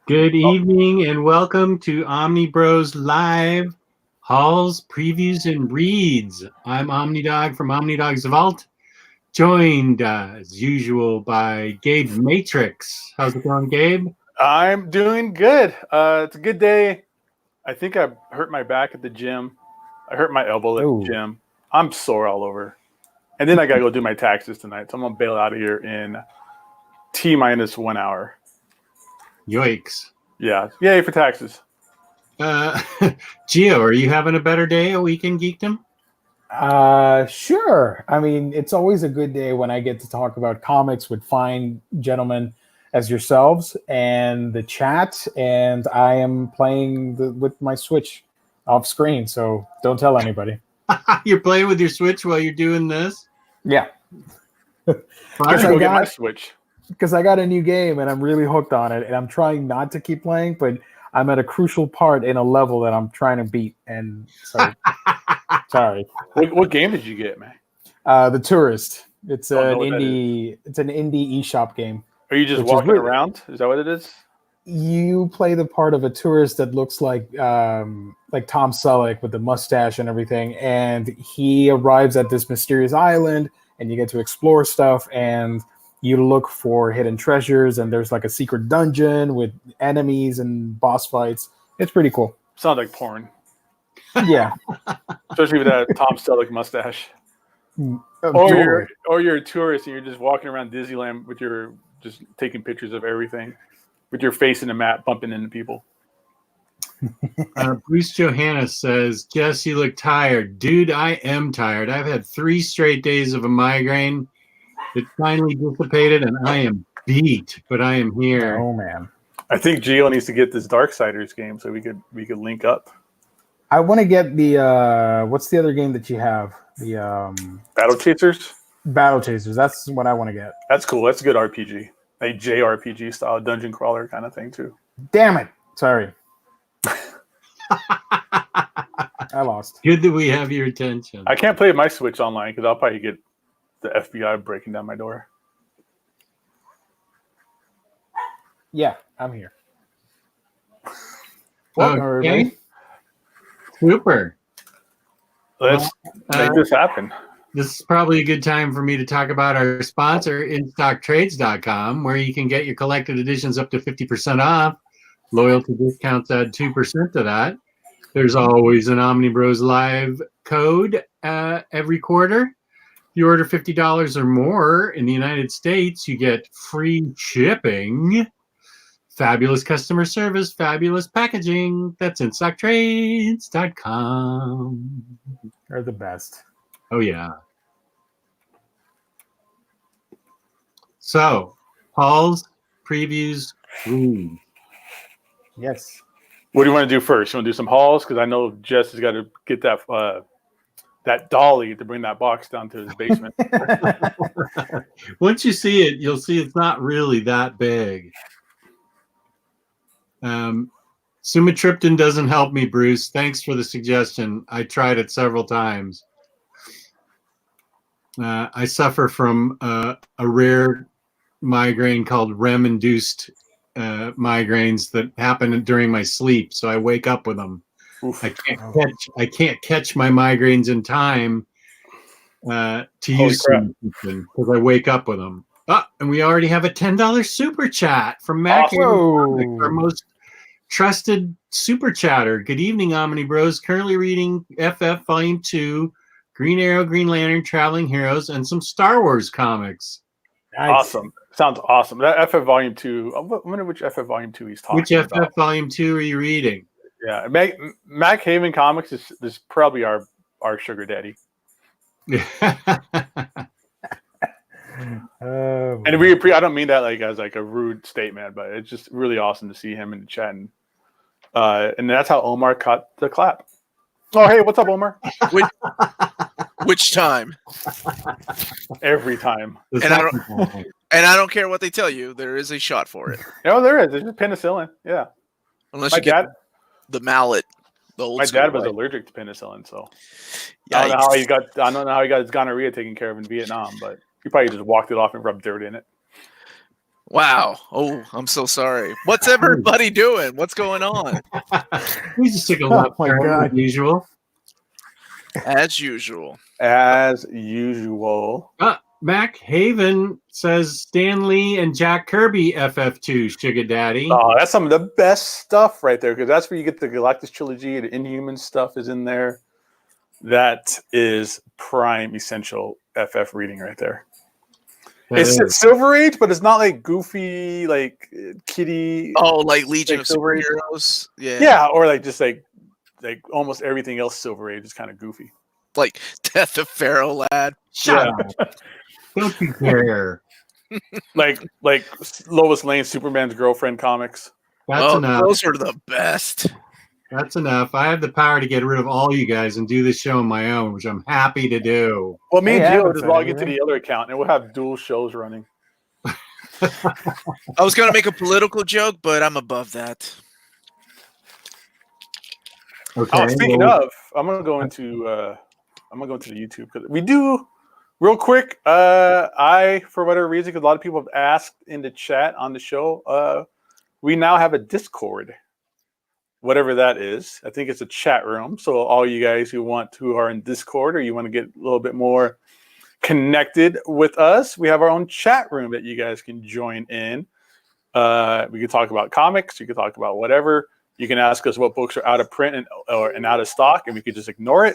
Good evening and welcome to Omnibroslive, hauls, previews, and reads. I'm Omnidog from Omnidog's Vault, joined as usual by Gabe Matrix. How's it going, Gabe? I'm doing good. It's a good day. I think I hurt my back at the gym. I hurt my elbow at the gym. I'm sore all over. And then I got to go do my taxes tonight. So I'm going to bail out of here in T-1 hour. Yoicks. Yeah. Yay for taxes. Gio, are you having a better day at Weekend Geekdom? Sure. I mean, it's always a good day when I get to talk about comics with fine gentlemen as yourselves and the chat. And I am playing with my Switch off screen, so don't tell anybody. You're playing with your Switch while you're doing this? Yeah. Because I got my Switch. Because I got a new game and I'm really hooked on it, and I'm trying not to keep playing, but I'm at a crucial part in a level that I'm trying to beat, and so sorry. What game did you get, man? The Tourist. It's an indie. It's an indie eShop game. Are you just walking around? Is that what it is? You play the part of a tourist that looks like Tom Selleck with the mustache and everything, and he arrives at this mysterious island, and you get to explore stuff, and you look for hidden treasures, and there's like a secret dungeon with enemies and boss fights. It's pretty cool. Sounds like porn. Yeah. Especially with that Tom Selleck mustache. Or you're a tourist and you're just walking around Disneyland with your just taking pictures of everything with your face in the map bumping into people. Bruce Johannes says, Jess, you look tired. Dude, I am tired. I've had 3 straight days of a migraine. It finally dissipated, and I am beat, but I am here. Oh man! I think Gio needs to get this Darksiders game so we could link up. I want to get the what's the other game that you have? The Battle Chasers. Battle Chasers. That's what I want to get. That's cool. That's a good RPG, a JRPG style dungeon crawler kind of thing too. Damn it! Sorry. I lost. Good that we have your attention. I can't play my Switch online because I'll probably get the FBI breaking down my door. Yeah, I'm here. Okay. Super. Let's make this happen. This is probably a good time for me to talk about our sponsor, InStockTrades.com, where you can get your collected editions up to 50% off. Loyalty discounts add 2% to that. There's always an Omnibros Live code every quarter. If you order $50 or more in the United States, you get free shipping, fabulous customer service, fabulous packaging. That's InStockTrades.com. They're the best. Oh, yeah. So, hauls, previews, reads. Yes. What do you want to do first? You want to do some hauls? Because I know Jess has got to get that dolly to bring that box down to his basement. Once you see it, you'll see it's not really that big. Sumatriptan doesn't help me, Bruce. Thanks for the suggestion. I tried it several times. I suffer from a rare migraine called REM-induced migraines that happen during my sleep, so I wake up with them. Oof. I can't catch my migraines in time to use them because I wake up with them. And we already have a $10 super chat from Mac, our most trusted super chatter. Good evening, Omnibros. Currently reading FF Volume 2, Green Arrow, Green Lantern, Traveling Heroes, and some Star Wars comics. Nice. Awesome. Sounds awesome. That FF Volume 2, I wonder which FF Volume 2 he's talking about. Which FF Volume 2 are you reading? Yeah, Mac Haven Comics is probably our sugar daddy. And I don't mean that as a rude statement, but it's just really awesome to see him in the chat, and that's how Omar caught the clap. Oh, hey, what's up, Omar? Which time? Every time. And I don't care what they tell you. There is a shot for it. No, there is. There's just penicillin. Yeah. Unless you get the mallet. My dad was allergic to penicillin, so I don't know how he got his gonorrhea taken care of in Vietnam, but he probably just walked it off and rubbed dirt in it. Wow. Oh, I'm so sorry. What's everybody doing? What's going on? We just took a Oh left my turn God. as usual. As usual. As usual. Mac Haven says Stan Lee and Jack Kirby FF2 Sugar Daddy. Oh, that's some of the best stuff right there, because that's where you get the Galactus trilogy. The Inhuman stuff is in there. That is prime essential FF reading right there. It's Silver Age, but it's not like goofy, like kiddie. Oh, like Legion like of Silver Age. Superheroes. Yeah. Yeah, or like just like almost everything else Silver Age is kind of goofy. Like Death of Pharaoh Lad. Shut up. Don't you care. like Lois Lane, Superman's girlfriend comics. That's enough. Those are the best. That's enough. I have the power to get rid of all you guys and do this show on my own, which I'm happy to do. Well, me and Hey, Gio Avatar, just log you into right? the other account and we'll have dual shows running. I was gonna make a political joke, but I'm above that. Okay. Oh, speaking of, I'm gonna go into the YouTube because we do real quick. I, for whatever reason, because a lot of people have asked in the chat on the show, we now have a Discord, whatever that is. I think it's a chat room. So all you guys who are in Discord or you want to get a little bit more connected with us, we have our own chat room that you guys can join in. We can talk about comics. You can talk about whatever. You can ask us what books are out of print and out of stock, and we could just ignore it.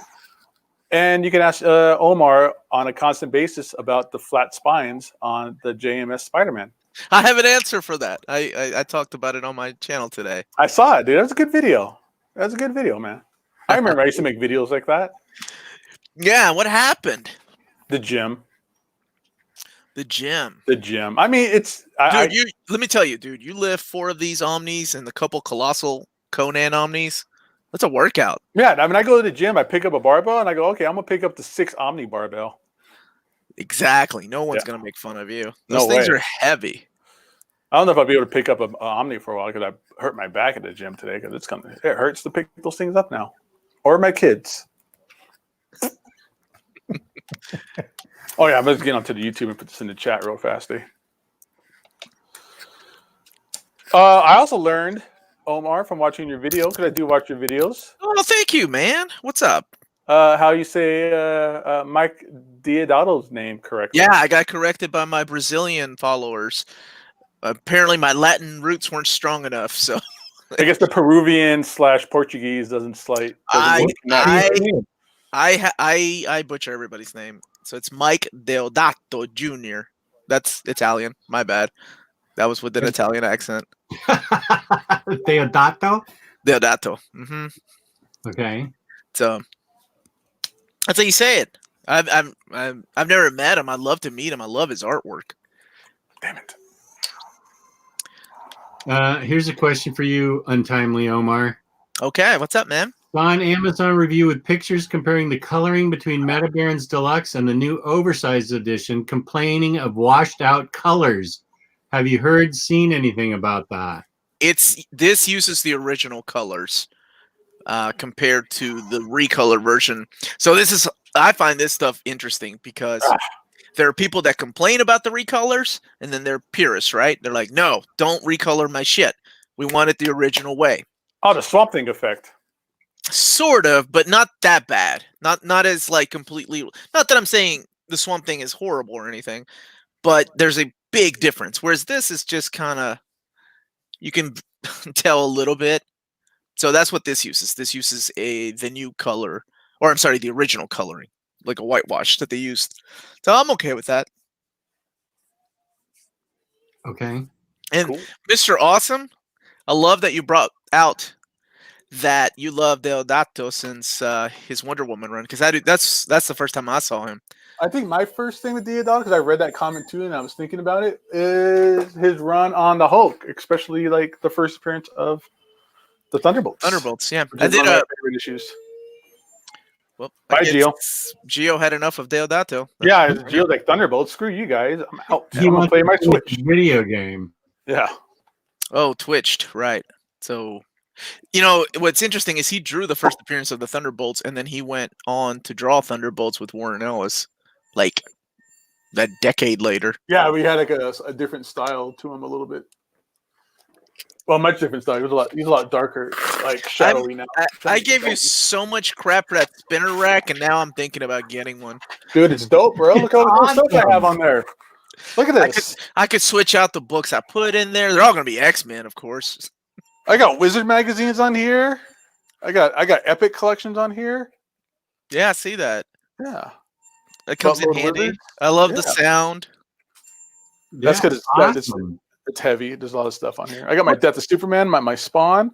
And you can ask Omar on a constant basis about the flat spines on the JMS Spider-Man. I have an answer for that. I talked about it on my channel today. I saw it, dude. That was a good video. That was a good video, man. I remember I used to make videos like that. Yeah, what happened? The gym. The gym. I mean, it's... let me tell you, dude, you lift 4 of these Omnis and a couple colossal Conan Omnis. That's a workout. Yeah, I mean, I go to the gym, I pick up a barbell, and I go, okay, I'm going to pick up the 6 Omni barbell. Exactly. No one's going to make fun of you. No Those things way. are heavy. I don't know if I'll be able to pick up an Omni for a while because I hurt my back at the gym today because it hurts to pick those things up now. Or my kids. Oh, yeah, let's get onto the YouTube and put this in the chat real fast. I also learned, Omar, from watching your video, because I do watch your videos. Oh, thank you, man. What's up? How you say Mike Diodado's name correctly. Yeah, I got corrected by my Brazilian followers. Apparently, my Latin roots weren't strong enough, so... I guess the Peruvian/Portuguese doesn't slight. I butcher everybody's name. So it's Mike Deodato Jr. That's Italian. My bad. That was with an Italian accent. Deodato? Deodato. Mm-hmm. Okay. So that's how you say it. I've never met him. I'd love to meet him. I love his artwork. Damn it. Here's a question for you, Untimely Omar. Okay, what's up, man? Saw an Amazon review with pictures comparing the coloring between Metabarons Deluxe and the new oversized edition, complaining of washed out colors. Have you seen anything about that? This uses the original colors compared to the recolor version. So I find this stuff interesting because there are people that complain about the recolors, and then they're purists, right? They're like, no, don't recolor my shit. We want it the original way. Oh, the Swamp Thing effect. Sort of, but not that bad. Not as like completely. Not that I'm saying the Swamp Thing is horrible or anything, but there's a big difference. Whereas this is just kind of, you can tell a little bit. So that's what this uses. This uses the new color, or I'm sorry, the original coloring, like a whitewash that they used. So I'm okay with that. Okay. And Cool. Mr. Awesome, I love that you brought out that you love Deodato since his Wonder Woman run, because that's the first time I saw him. I think my first thing with Diodato, because I read that comment too and I was thinking about it, is his run on the Hulk, especially like the first appearance of the Thunderbolts. Yeah. I did favorite issues. Well, bye, Gio. Gio had enough of Deodato. Yeah, Gio's like, Thunderbolts, screw you guys. I'm out. He I'm going to play my wants Switch. video game. Yeah. Oh, twitched, right. So, what's interesting is he drew the first appearance of the Thunderbolts, and then he went on to draw Thunderbolts with Warren Ellis, like that decade later. Yeah, we had like a different style to him a little bit. Well, much different style. He was a lot darker, like shadowy now. I gave you so much crap for that spinner rack, and now I'm thinking about getting one. Dude, it's dope, bro. Look at all the cool stuff I have on there. Look at this. I could switch out the books I put in there. They're all going to be X-Men, of course. I got Wizard magazines on here. I got Epic collections on here. Yeah, I see that. Yeah. That comes in handy. Wizards. I love the sound. That's because it's heavy. There's a lot of stuff on here. I got my Death of Superman, my Spawn.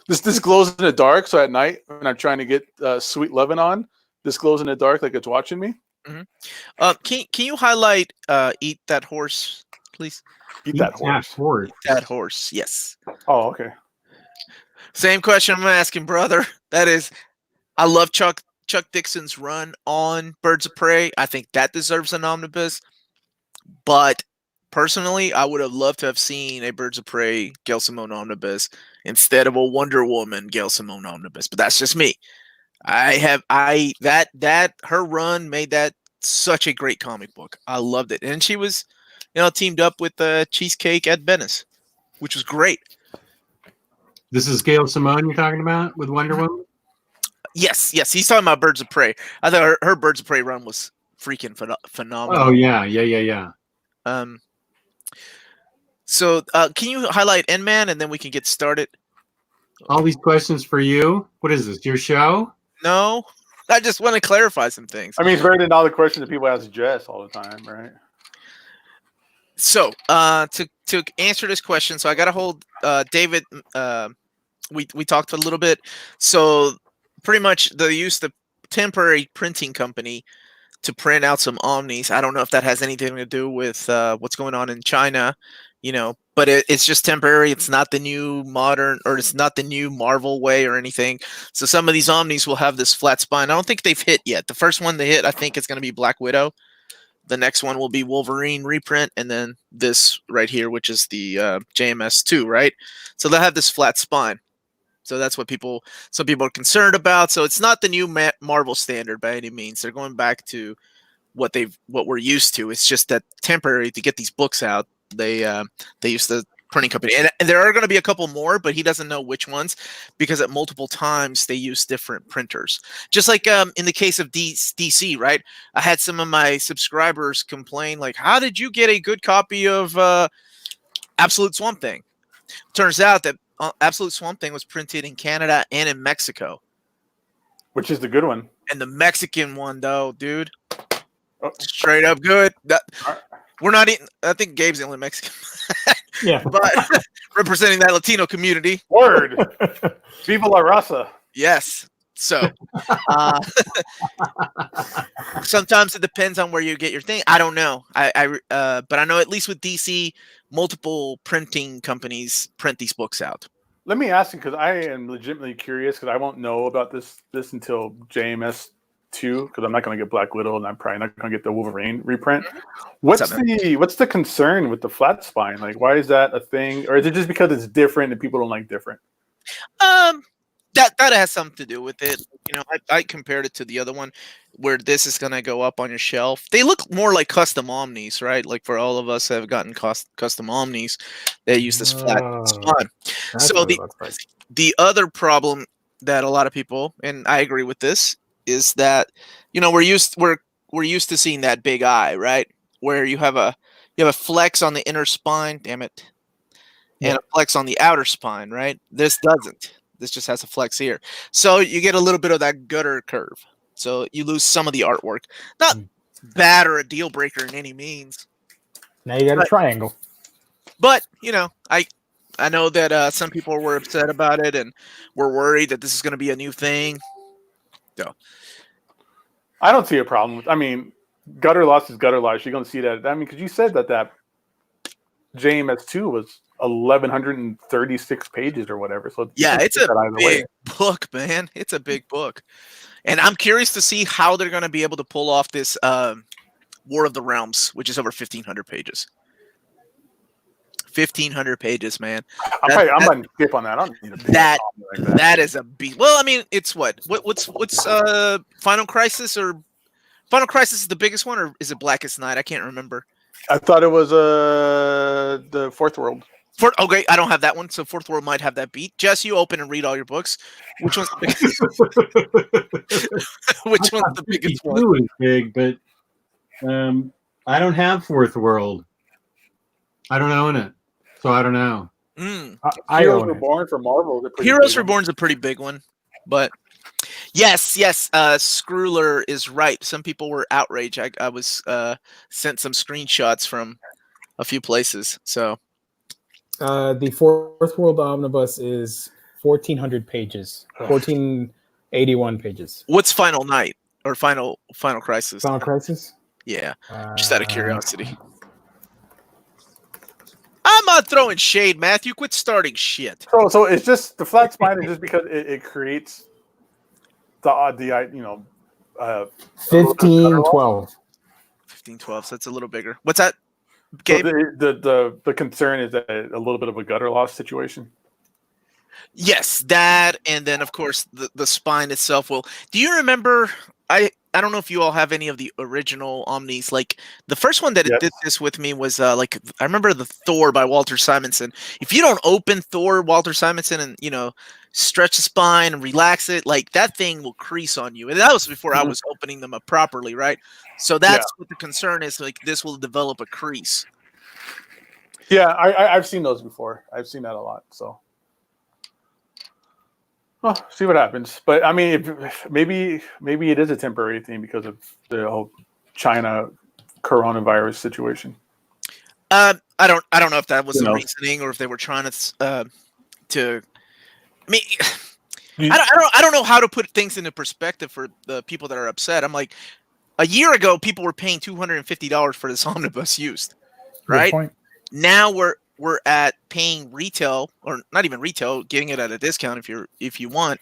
This glows in the dark, so at night when I'm trying to get Sweet Lovin' on, this glows in the dark like it's watching me. Mm-hmm. Can you highlight Eat That Horse, please? Eat That Horse. Eat That Horse, yes. Oh, okay. Same question I'm asking, brother. That is, I love Chuck Dixon's run on Birds of Prey. I think that deserves an omnibus, but personally, I would have loved to have seen a Birds of Prey Gail Simone omnibus instead of a Wonder Woman Gail Simone omnibus. But that's just me. Her run made that such a great comic book. I loved it, and she was, teamed up with Cheesecake at Venice, which was great. This is Gail Simone you're talking about with Wonder Woman? Yes. He's talking about Birds of Prey. I thought her Birds of Prey run was freaking phenomenal. Oh yeah. So, can you highlight N-Man, and then we can get started? All these questions for you. What is this? Your show? No, I just want to clarify some things. I mean, it's better than all the questions that people ask Jess all the time, right? So, to answer this question, so I got to hold David. We talked a little bit. So, pretty much they used the temporary printing company to print out some Omnis. I don't know if that has anything to do with what's going on in China, but it's just temporary. It's not the new modern, or it's not the new Marvel way or anything. So some of these Omnis will have this flat spine. I don't think they've hit yet. The first one they hit, I think, is going to be Black Widow. The next one will be Wolverine reprint, and then this right here, which is the JMS2, right? So they'll have this flat spine. So that's what some people are concerned about. So it's not the new Marvel standard by any means. They're going back to what we're used to. It's just that temporary to get these books out. They use the printing company, and there are going to be a couple more, but he doesn't know which ones because at multiple times they use different printers. Just like in the case of DC, right? I had some of my subscribers complain, like, "How did you get a good copy of Absolute Swamp Thing?" Turns out that Absolute Swamp Thing was printed in Canada and in Mexico. Which is the good one. And the Mexican one, though, dude, straight up good. We're not eating. I think Gabe's the only Mexican. Yeah. But representing that Latino community. Word. Viva la raza. Yes. So sometimes it depends on where you get your thing. I don't know. But I know at least with DC, multiple printing companies print these books out. Let me ask you, because I am legitimately curious, because I won't know about this until JMS2, because I'm not going to get Black Widow, and I'm probably not going to get the Wolverine reprint. What's the concern with the flat spine? Like, why is that a thing, or is it just because it's different and people don't like different? That has something to do with it. I compared it to the other one, where this is going to go up on your shelf. They look more like custom Omnis, right? Like for all of us that have gotten custom Omnis, they use this flat spine. So the other problem that a lot of people, and I agree with this, is that we're used to seeing that big eye, right? Where you have a flex on the inner spine, damn it, and a flex on the outer spine, right? This doesn't. This just has a flex here. So you get a little bit of that gutter curve. So you lose some of the artwork. Not bad or a deal breaker in any means. Now you got a triangle. But, I know that some people were upset about it and were worried that this is going to be a new thing. So I don't see a problem. I mean, gutter loss is gutter loss. You're going to see that. I mean, because you said that JMS2 was 1,136 pages or whatever. So yeah, it's a big book, man. It's a big book, and I'm curious to see how they're going to be able to pull off this War of the Realms, which is over 1,500 pages. 1,500 pages, man. I'm going to skip on that. I don't need a big that. Like that. That is a beat. Well, I mean, it's what's Final Crisis or Final Crisis is the biggest one, or is it Blackest Night? I can't remember. I thought it was the Fourth World. Okay, I don't have that one, so Fourth World might have that beat. Jess, you open and read all your books. Which one's the biggest? Which one's the biggest one? 52 is big, but I don't have Fourth World. I don't own it, so I don't know. Heroes Reborn for Marvel. Heroes Reborn's a pretty big one, but yes, Screwler is right. Some people were outraged. I was sent some screenshots from a few places. So the Fourth World Omnibus is 1,400 pages, 1,481 pages. What's Final Night or Final Crisis? Final Crisis? Yeah, just out of curiosity. I'm not throwing shade, Matthew. Quit starting shit. So it's just the flat spine is just because it creates the 1512. 1512. So it's a little bigger. What's that, Gabe? So the concern is that a little bit of a gutter loss situation. Yes, that, and then of course the spine itself will. Do you remember? I don't know if you all have any of the original Omnis. Like the first one that it did this with me was I remember the Thor by Walter Simonson. If you don't open Thor, Walter Simonson, and stretch the spine and relax it, like that thing will crease on you. And that was before I was opening them up properly, right? So that's what the concern is. Like this will develop a crease. Yeah, I've seen those before. I've seen that a lot. So. Well, see what happens. But I mean, maybe it is a temporary thing because of the whole China coronavirus situation. I don't know if that was the reasoning or if they were trying to. I mean, I don't know how to put things into perspective for the people that are upset. I'm like, a year ago, people were paying $250 for this omnibus used, right? Now we're at paying retail, or not even retail, getting it at a discount if you want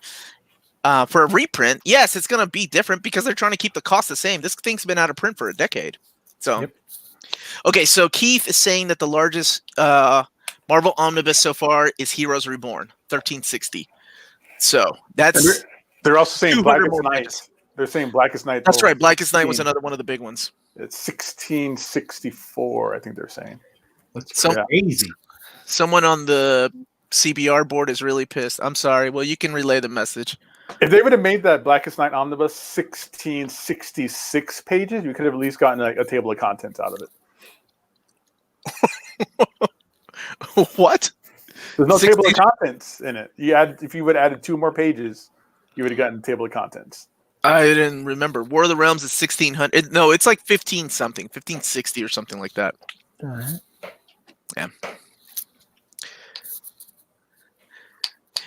for a reprint. Yes, it's going to be different because they're trying to keep the cost the same. This thing's been out of print for a decade. So, Okay, so Keith is saying that the largest Marvel omnibus so far is Heroes Reborn, 1360. So that's they're also saying Blackest Night. They're saying Blackest Night. That's right. Blackest Night was another one of the big ones. It's 1664, I think they're saying. That's crazy. Someone on the CBR board is really pissed. I'm sorry. Well, you can relay the message. If they would have made that Blackest Night omnibus 1666 pages, you could have at least gotten a table of contents out of it. What? There's no table of contents in it. If you would have added 2 more pages, you would have gotten a table of contents. I didn't remember. War of the Realms is 1600. No, it's like 15 something, 1560 or something like that. All right. Yeah.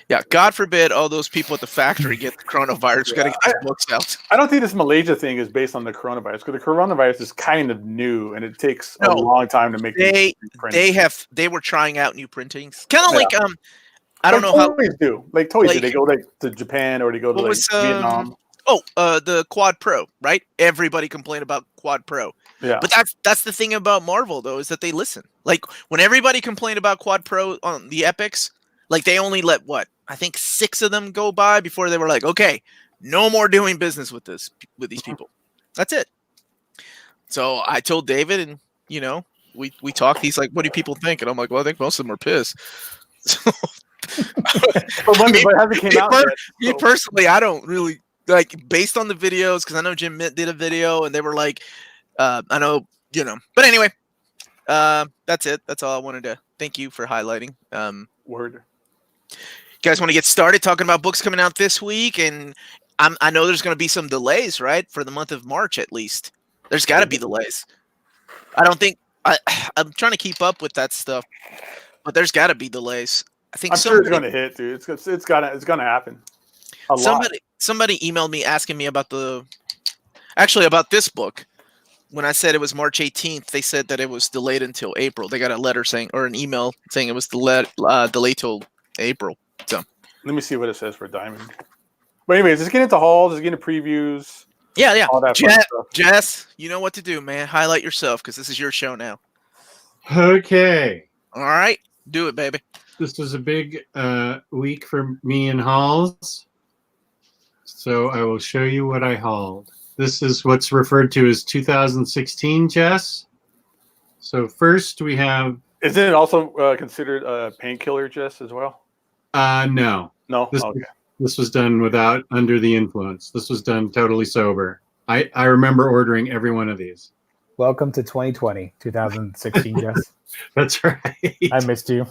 Yeah, God forbid all those people at the factory get the coronavirus. Got to get their books out. I don't think this Malaysia thing is based on the coronavirus, because the coronavirus is kind of new and it takes a long time to make. They were trying out new printings, kind of like I don't know how toys do. Like toys do. They go to Japan or they go to Vietnam. The Quad Pro, right? Everybody complained about Quad Pro. Yeah. But that's the thing about Marvel, though, is that they listen. Like, when everybody complained about Quad Pro on the Epics, like, they only let, I think 6 of them go by before they were like, okay, no more doing business with these people. That's it. So I told David, and, we talked. He's like, what do people think? And I'm like, well, I think most of them are pissed. Me personally, I don't really, based on the videos, because I know Jim Mint did a video, and they were like, I know, but anyway, that's it. That's all I wanted to thank you for highlighting. Word. You guys want to get started talking about books coming out this week? And I know there's going to be some delays, right? For the month of March, at least. There's got to be delays. I don't think I'm trying to keep up with that stuff, but there's got to be delays. I think I'm sure it's going to hit, dude. It's going to happen. Somebody emailed me asking me about about this book. When I said it was March 18th, they said that it was delayed until April. They got a letter or an email saying it was delayed till April. So let me see what it says for Diamond. But anyways, just get into hauls, just get into previews. Yeah. All that fun stuff. Jess, you know what to do, man. Highlight yourself because this is your show now. Okay. All right. Do it, baby. This was a big week for me in hauls. So I will show you what I hauled. This is what's referred to as 2016 Jess. So first we have. Isn't it also considered a painkiller, Jess, as well? No. No. Okay. This was done without under the influence. This was done totally sober. I remember ordering every one of these. Welcome to 2020, 2016, Jess. That's right. I missed you.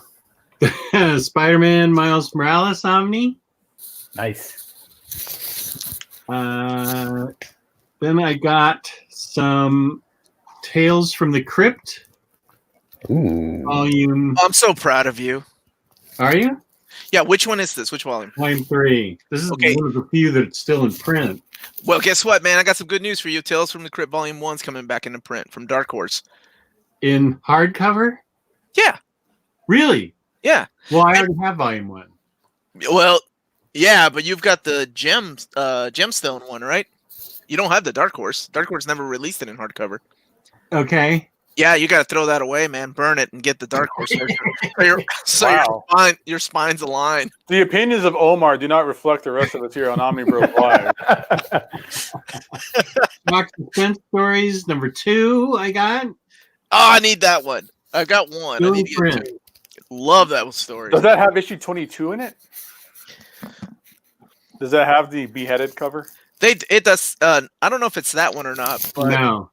Spider-Man Miles Morales Omni. Nice. Then I got some Tales from the Crypt. Ooh. Volume. I'm so proud of you. Are you? Yeah, which one is this? Which volume? Volume 3. This is Okay. one of the few that's still in print. Well, guess what, man? I got some good news for you. Tales from the Crypt Volume 1's coming back into print from Dark Horse. In hardcover? Yeah. Really? Yeah. Well, I already have Volume 1. Well, yeah, but you've got the gemstone one, right? You don't have the Dark Horse. Dark Horse never released it in hardcover. Okay. Yeah, you got to throw that away, man. Burn it and get the Dark Horse. Wow. Your spine's aligned. The opinions of Omar do not reflect the rest of us here on Omnibros Live. Box Suspense Stories number 2 I got. Oh, I need that one. I got one. I need to get two. Love that story. Does that have issue 22 in it? Does that have the beheaded cover? It does. I don't know if it's that one or not. But No.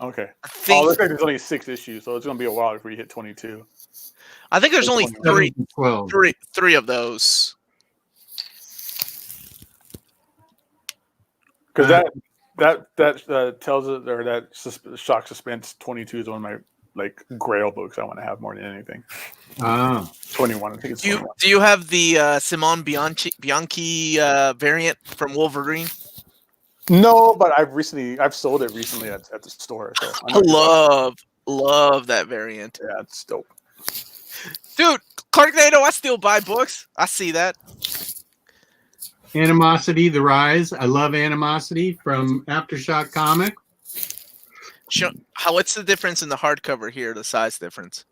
Okay. I think, looks like there's only 6 issues, so it's going to be a while before you hit 22. I think there's only 12. three of those. Because that tells it, or that Shock Suspense 22 is one of my grail books I want to have more than anything. Oh. 21, I think it's 21. Do you have the Simone Bianchi variant from Wolverine? No, but I've sold it recently at the store. So I love that variant. Yeah, it's dope. Dude, Clarknado, I still buy books. I see that. Animosity, The Rise. I love Animosity from Aftershock Comic. What's the difference in the hardcover here, the size difference?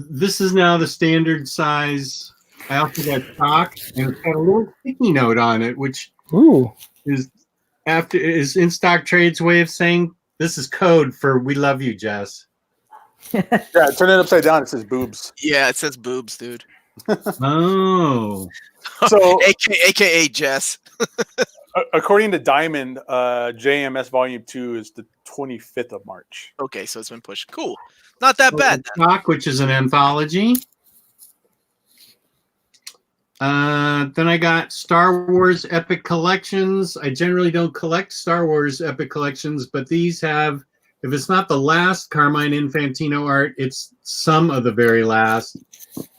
This is now the standard size. I also got stock, and it's got a little sticky note on it, which is In Stock Trade's way of saying this is code for "We love you, Jess." Yeah, turn it upside down. It says boobs. Yeah, it says boobs, dude. Oh. So, AKA Jess. According to Diamond, JMS Volume 2 is the 25th of March. Okay, so it's been pushed. Cool. Not that bad. Stock, which is an anthology. Then I got Star Wars Epic Collections. I generally don't collect Star Wars Epic Collections, but these have, if it's not the last Carmine Infantino art, it's some of the very last.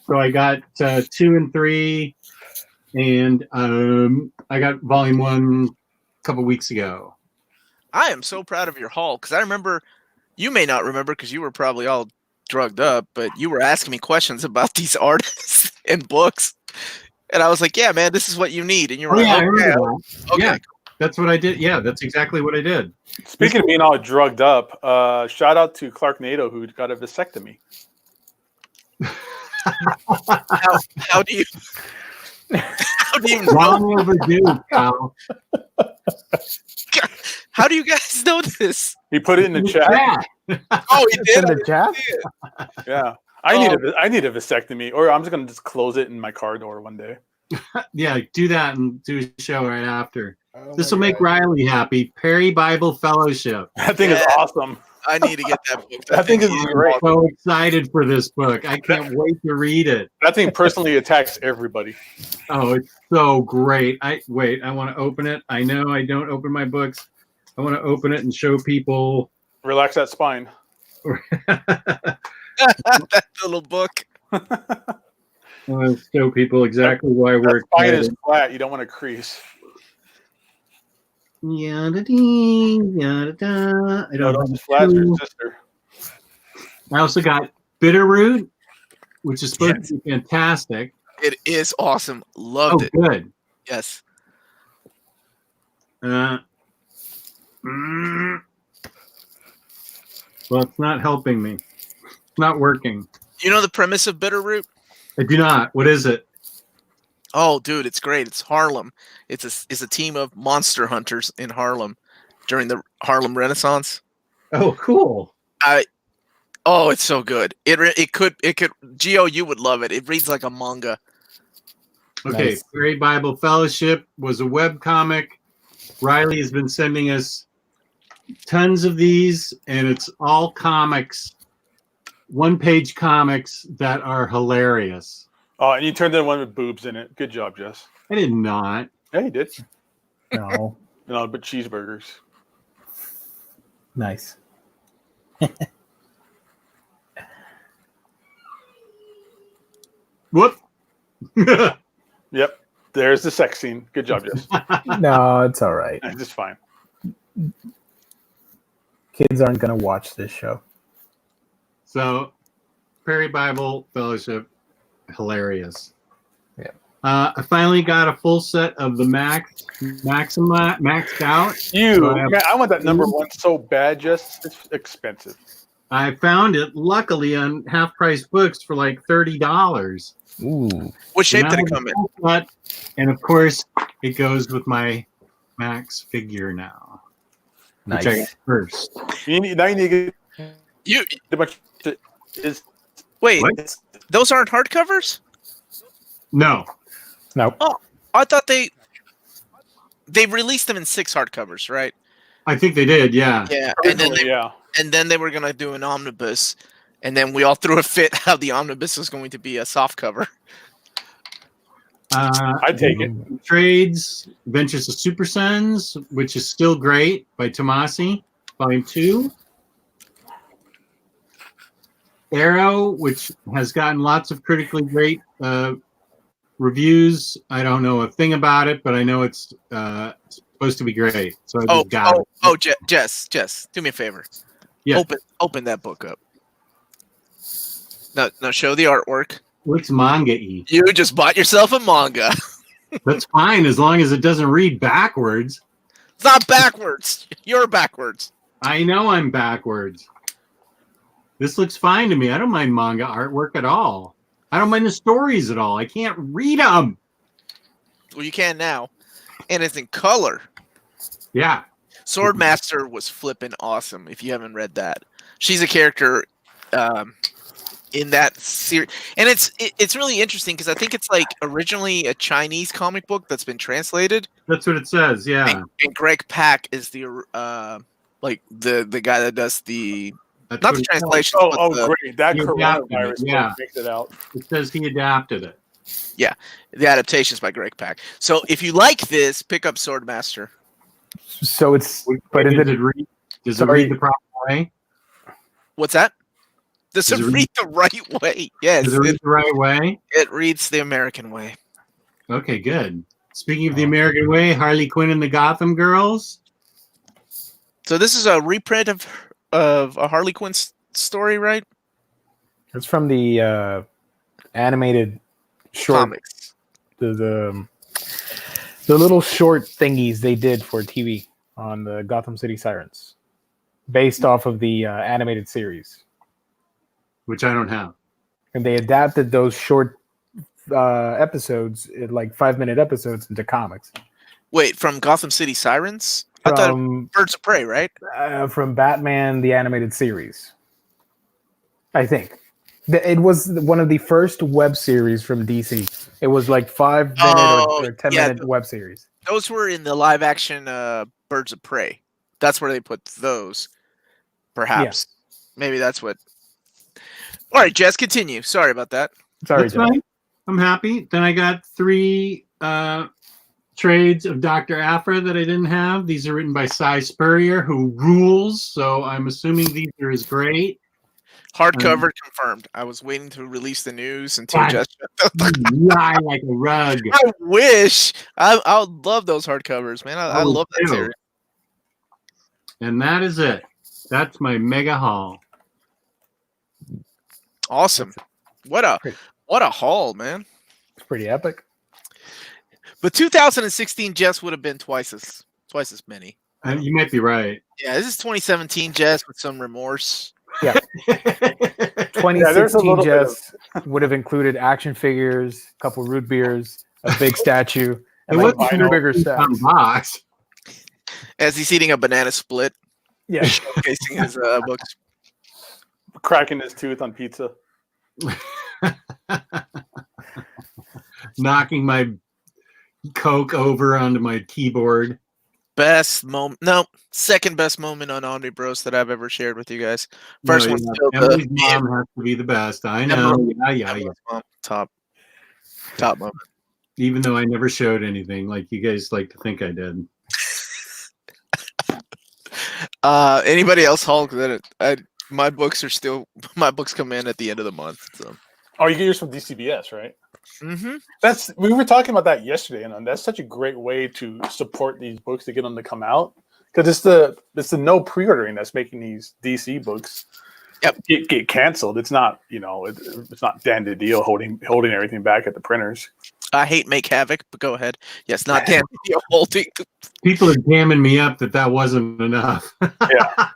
So I got 2 and 3, and I got Volume 1 a couple weeks ago. I am so proud of your haul because I remember, you may not remember because you were probably all drugged up, but you were asking me questions about these artists and books. And I was like, yeah, man, this is what you need. And you were like, I remember that. Okay. Yeah, that's what I did. Yeah, that's exactly what I did. Speaking of being all drugged up, shout out to Clarknado who got a vasectomy. How do you Long overdue, pal. How do you guys know this? He put it in the chat. Oh, he did. In the chat? Yeah. I need a vasectomy, or I'm just going to just close it in my car door one day. Yeah, do that and do a show right after. This will make Ryley happy. Perry Bible Fellowship. That thing is awesome. I need to get that book. That thing is great. I'm so excited for this book. I can't wait to read it. That thing personally attacks everybody. Oh, it's so great. I want to open it. I know I don't open my books. I want to open it and show people. Relax that spine. That little book. I want to show people exactly why we're spine is flat. You don't want to crease. Yada dee, yada da. I don't just flat your sister. I also got Bitterroot, which is supposed to be fantastic. It is awesome. Loved it. Good. Yes. Well, it's not helping me. It's not working. You know the premise of Bitterroot? I do not. What is it? Oh, dude, it's great. It's Harlem. It's a team of monster hunters in Harlem during the Harlem Renaissance. Oh, cool. Oh, it's so good. It could Geo, you would love it. It reads like a manga. Okay, Nice. Fairy Bible Fellowship was a web comic. Ryley has been sending us tons of these, and it's all comics, one-page comics that are hilarious. Oh, and you turned in one with boobs in it. Good job, Jess. I did not. Yeah, you did. No. No, but cheeseburgers. Nice. Whoop. Yep. There's the sex scene. Good job, Jess. No, it's all right. Just fine. Kids aren't going to watch this show. So, Prairie Bible Fellowship, hilarious. Yeah. I finally got a full set of the maxed out. Man, I want that number one so bad, Jess. It's expensive. I found it luckily on half price books for like $30. Ooh. What shape did it come in? And of course, it goes with my Max figure now, Nice. which I got first. You need to get You a bunch of is wait, What? those aren't hardcovers? No, No. I thought they released them in 6 hardcovers, right? I think they did. Yeah. Yeah, yeah. and then they were gonna do an omnibus, and then we all threw a fit how the omnibus was going to be a soft cover. I'd take it. Trades Adventures of Super Sons, which is still great by Tomasi, Volume 2. Arrow, which has gotten lots of critically great reviews. I don't know a thing about it, but I know it's supposed to be great. So I just got it. Jess, do me a favor. Yeah. Open that book up. Now show the artwork. Looks manga-y. You just bought yourself a manga. That's fine as long as it doesn't read backwards. It's not backwards. You're backwards. I know I'm backwards. This looks fine to me. I don't mind manga artwork at all. I don't mind the stories at all. I can't read them. Well, you can now, and it's in color. Yeah. Swordmaster was flipping awesome. If you haven't read that, she's a character in that series, and it's really interesting because I think it's like originally a Chinese comic book that's been translated. That's what it says. Yeah. And Greg Pak is the like the guy that does the That's not what the it translation. Great. That He adapted coronavirus it, yeah. makes it out. It says he adapted it. Yeah, the adaptations by Greg Pak. So if you like this, pick up Swordmaster. So it's, but Does is it it, read? Does it sorry. read the proper way? What's that? Does it read the right way? Yes, Does it read the right way? it reads the American way. Okay, good. Speaking of the American way, Harley Quinn and the Gotham Girls. So this is a reprint of a Harley Quinn story, right? it's from the animated short, Comics. the little short thingies they did for TV on the Gotham City Sirens, based off of the animated series. Which I don't have. And they adapted those short episodes, like 5-minute episodes, into comics. Wait, from Gotham City Sirens? I thought Birds of Prey, right? From Batman the Animated Series, I think. It was one of the first web series from DC. It was like 5-minute or 10-minute web series. Those were in the live action Birds of Prey. That's where they put those. Perhaps. Maybe that's what. All right, Jess, continue. Sorry about that. Sorry, That's John. fine. I'm happy. Then I got 3 trades of Dr. Aphra that I didn't have. These are written by Cy Spurrier, who rules. So I'm assuming these are as great. Hardcover confirmed. I was waiting to release the news until God. Jess. Lie like a rug. I wish. I would love those hardcovers, man. I would love that too. series. And that is it. That's my mega haul. Awesome. What a haul, man. It's pretty epic. But 2016 Jess would have been twice as many. You might be right. Yeah, this is 2017 Jess with some remorse. Yeah. there's a 2016 little bit Jess would have included action figures, a couple root beers, a big statue, It and like wasn't two bigger stacks. box. As he's eating a banana split, Yeah, showcasing his books. Cracking his tooth on pizza. Knocking my Coke over onto my keyboard. Best moment, no, second best moment on OmniBros that I've ever shared with you guys. First No, one's yeah, still Emily's mom has to be the best. I know. Yeah. Top moment. Even though I never showed anything, like you guys like to think I did. Anybody else, Hulk? My books come in at the end of the month. So. Oh, you get yours from DCBS, right? Mm-hmm. We were talking about that yesterday, and that's such a great way to support these books to get them to come out, because it's the no pre-ordering that's making these DC books get canceled. It's not it's not Dan DiDio holding everything back at the printers. I hate Make Havoc, but go ahead. Yes, not Dan DiDio holding. People are damming me up that wasn't enough. Yeah.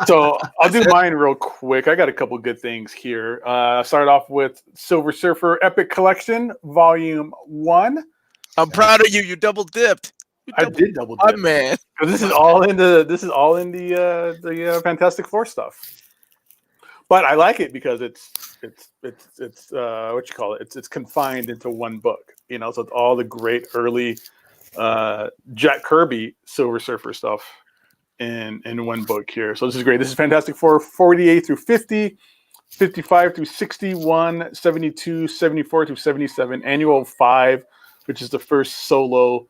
So I'll do mine real quick. I got a couple good things here. Start off with Silver Surfer Epic Collection, Volume 1. I'm proud of you. You double dipped. I did double dip, man. because this is all in the Fantastic Four stuff. But I like it because it's what you call it? It's confined into one book. So it's all the great early Jack Kirby Silver Surfer stuff in one book here. So this is great. This is Fantastic Four 48 through 50, 55 through 61, 72, 74 through 77, Annual 5, which is the first solo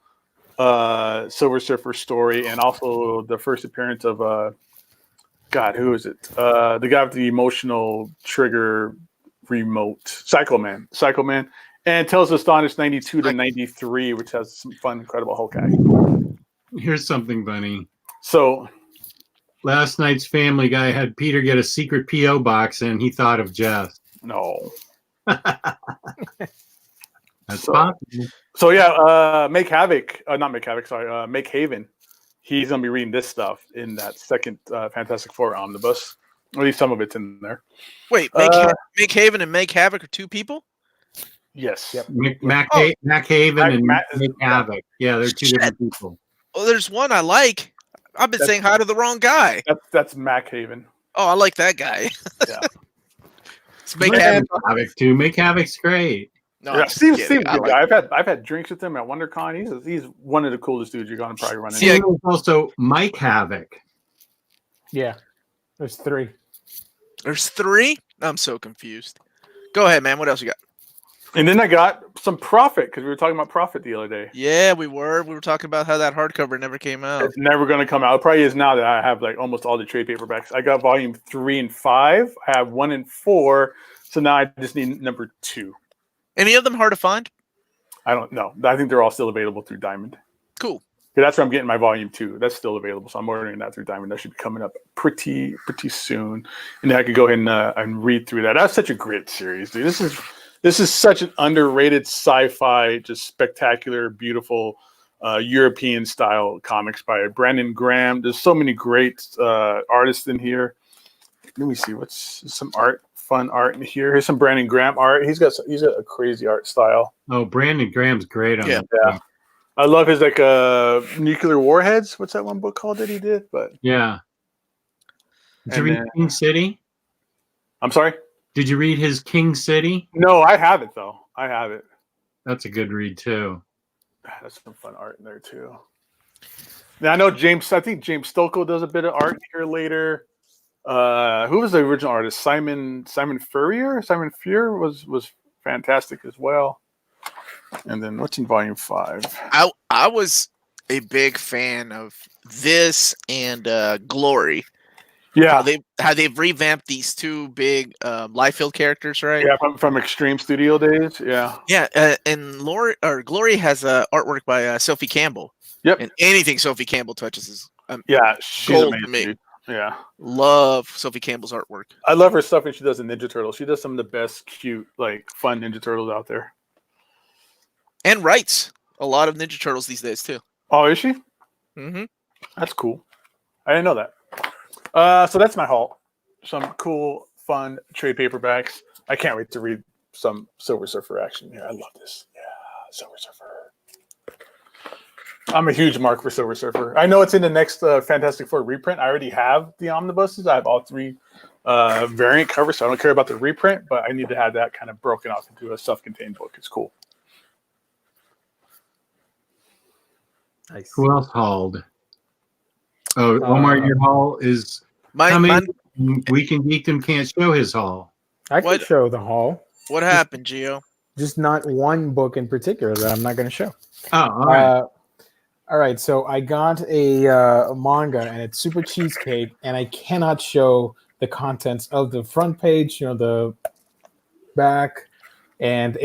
Silver Surfer story, and also the first appearance of God, who is it? The guy with the emotional trigger remote, Psycho Man, and Tales of Astonished 92 to 93, which has some fun, incredible Hulk action. Here's something funny. So last night's Family Guy had Peter get a secret P.O. box, and he thought of Jeff. no. That's possible. So yeah, Make Haven. He's gonna be reading this stuff in that second Fantastic Four omnibus. At least some of it's in there. Wait, Make Haven and Make Havoc are two people? Yes. Yep. Mac Haven and Mac- Make Havoc. Yeah, they're two different people. Well, there's one I like. I've been saying hi to the wrong guy. That's Mac Haven. Oh, I like that guy. Yeah. It's Make Havoc. Havoc too. Make Havoc's great. No, Yeah, I'm just Steve's kidding. good I like guy. him. I've had drinks with him at WonderCon. He's one of the coolest dudes you're gonna probably run into. Yeah. There's also Mike Havoc. yeah. There's 3. There's 3? I'm so confused. Go ahead, man. What else you got? And then I got some Prophet, because we were talking about Prophet the other day. Yeah, we were talking about how that hardcover never came out. It's never going to come out. It probably is now that I have like almost all the trade paperbacks. I got volume 3 and 5. I have 1 and 4. So now I just need number 2. Any of them hard to find? I don't know. I think they're all still available through Diamond. Cool. Yeah, that's where I'm getting my volume 2. That's still available. So I'm ordering that through Diamond. That should be coming up pretty soon. And then I could go ahead and read through that. That's such a great series, dude. This is such an underrated sci-fi, just spectacular, beautiful European style comics by Brandon Graham. There's so many great artists in here. Let me see what's some fun art in here. Here's some Brandon Graham art. He's got a crazy art style. Oh, Brandon Graham's great on that. Yeah. I love his like Nuclear Warheads. What's that one book called that he did? But yeah. Did you read King City? I'm sorry? Did you read his King City? No, I have it though. I have it. That's a good read too. That's some fun art in there too. Now I know I think James Stokoe does a bit of art here later. Who was the original artist? Simon Furrier? Simon Furrier was fantastic as well. And then what's in volume 5? I was a big fan of this and Glory. Yeah, how they've revamped these 2 big Liefeld characters, right? Yeah, from Extreme Studio days. Yeah, yeah. And Glory has artwork by Sophie Campbell. Yep. And anything Sophie Campbell touches is she's gold amazing. to me. Dude. Yeah, love Sophie Campbell's artwork. I love her stuff when she does the Ninja Turtles. She does some of the best, cute, like fun Ninja Turtles out there. And writes a lot of Ninja Turtles these days too. Oh, is she? Mm-hmm. That's cool. I didn't know that. So that's my haul. Some cool, fun trade paperbacks. I can't wait to read some Silver Surfer action here. I love this. Yeah, Silver Surfer. I'm a huge mark for Silver Surfer. I know it's in the next Fantastic Four reprint. I already have the omnibuses. I have all 3 variant covers, so I don't care about the reprint, but I need to have that kind of broken off into a self-contained book. It's cool. Nice. Who else hauled? Oh, Omar, your haul is coming. Weekend Geekdom can't show his haul. I can show the haul. What happened, Gio? Just not one book in particular that I'm not going to show. Oh, all right. All right, so I got a manga, and it's super cheesecake, and I cannot show the contents of the front page, the back, and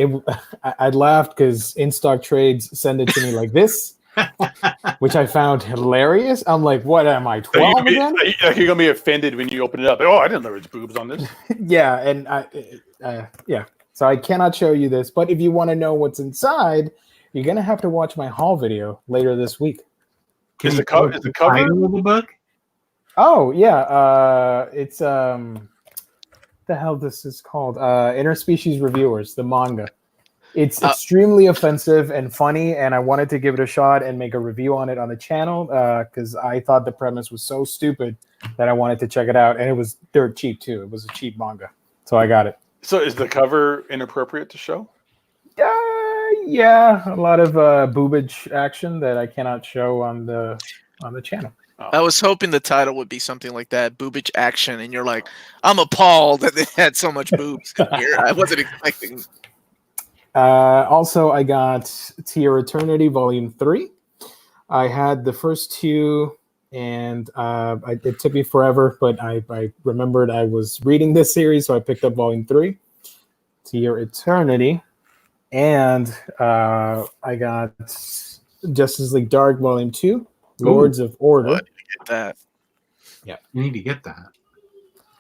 I laughed because In Stock Trades send it to me like this, which I found hilarious. I'm like, what am I, 12 again? You're going to be offended when you open it up. Oh, I didn't know there was boobs on this. Yeah, and yeah. So I cannot show you this, but if you want to know what's inside, you're going to have to watch my haul video later this week. Is the cover of the book? Oh, yeah. It's, the hell this is called? Interspecies Reviewers, the manga. It's extremely offensive and funny, and I wanted to give it a shot and make a review on it on the channel because I thought the premise was so stupid that I wanted to check it out, and it was dirt cheap, too. It was a cheap manga, so I got it. So is the cover inappropriate to show? Yeah, a lot of boobage action that I cannot show on the channel. Oh. I was hoping the title would be something like that, boobage action, and you're like, I'm appalled that they had so much boobs here. I wasn't expecting. Also, I got To Your Eternity Volume 3. I had the first 2, and it took me forever, but I remembered I was reading this series, so I picked up Volume 3, To Your Eternity. And I got Justice League Dark Volume 2, Lords of Order. I need to get that. Yeah. You need to get that.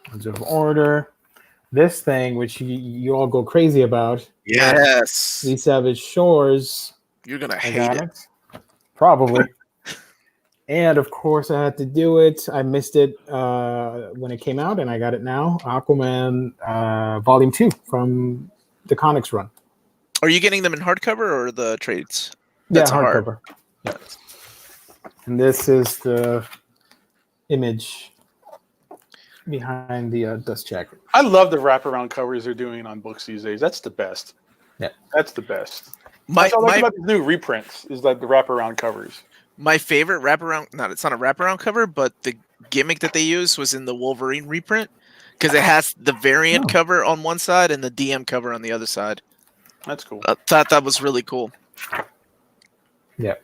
Lords of Order. This thing, which you all go crazy about. Yes. The Savage Shores. You're going to hate it. Probably. And, of course, I had to do it. I missed it when it came out, and I got it now. Aquaman Volume 2 from the comics run. Are you getting them in hardcover or the trades? That's hardcover. Yeah. And this is the image behind the dust jacket. I love the wraparound covers they're doing on books these days. That's the best. Yeah. That's the best. That's all I like about these new reprints is like the wraparound covers. My favorite wraparound, it's not a wraparound cover, but the gimmick that they used was in the Wolverine reprint because it has the variant cover on one side and the DM cover on the other side. That's cool. I thought that was really cool. Yeah.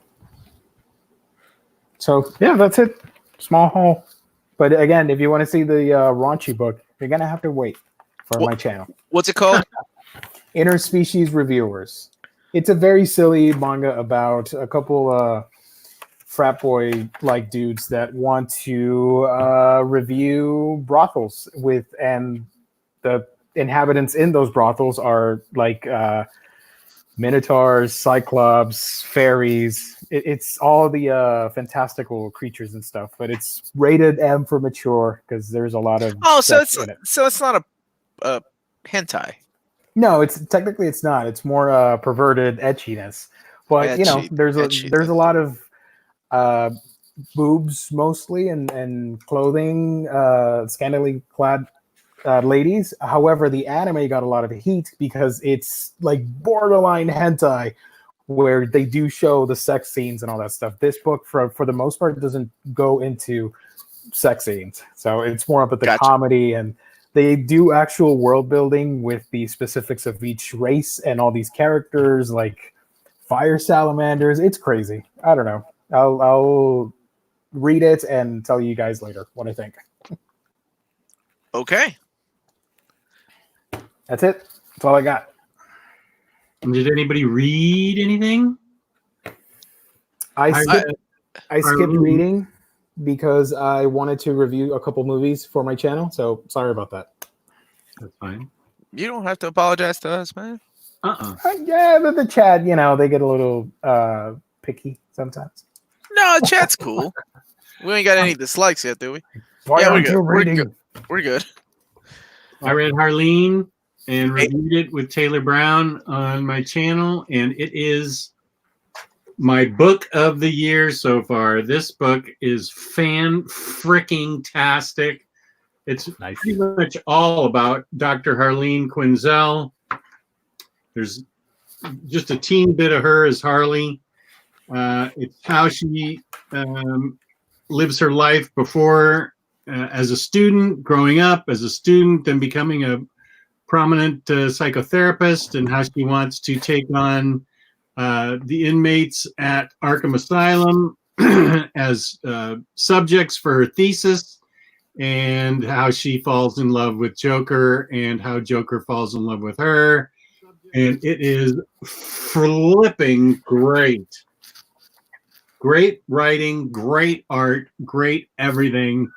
So, yeah, that's it. Small haul. But again, if you want to see the raunchy book, you're going to have to wait for my channel. What's it called? Interspecies Reviewers. It's a very silly manga about a couple frat boy-like dudes that want to review brothels and the inhabitants in those brothels are like minotaurs, cyclops, fairies. It's all the fantastical creatures and stuff, but it's rated M for mature because there's a lot of so it's not a hentai. No, it's not. It's more perverted etchiness. But there's a lot of boobs mostly and clothing, scantily clad ladies. However, the anime got a lot of heat because it's like borderline hentai, where they do show the sex scenes and all that stuff. This book, for the most part, doesn't go into sex scenes, so it's more about the comedy, and they do actual world building with the specifics of each race and all these characters, like fire salamanders. It's crazy. I don't know. I'll read it and tell you guys later what I think. Okay. That's it. That's all I got. Did anybody read anything? I skipped reading because I wanted to review a couple movies for my channel, so sorry about that. That's fine. You don't have to apologize to us, man. Yeah, the chat, they get a little picky sometimes. No, chat's cool. We ain't got any dislikes yet, do we? Why aren't you reading? We're good. I read Harleen. and reviewed it with Taylor Brown on my channel, and it is my book of the year so far. This book is fan-freaking-tastic. It's pretty much all about Dr. Harleen Quinzel. There's just a teeny bit of her as Harley. It's how she lives her life before as a student, growing up as a student, then becoming a prominent psychotherapist, and how she wants to take on the inmates at Arkham Asylum as subjects for her thesis, and how she falls in love with Joker and how Joker falls in love with her. And it is flipping great. Great writing, great art, great everything.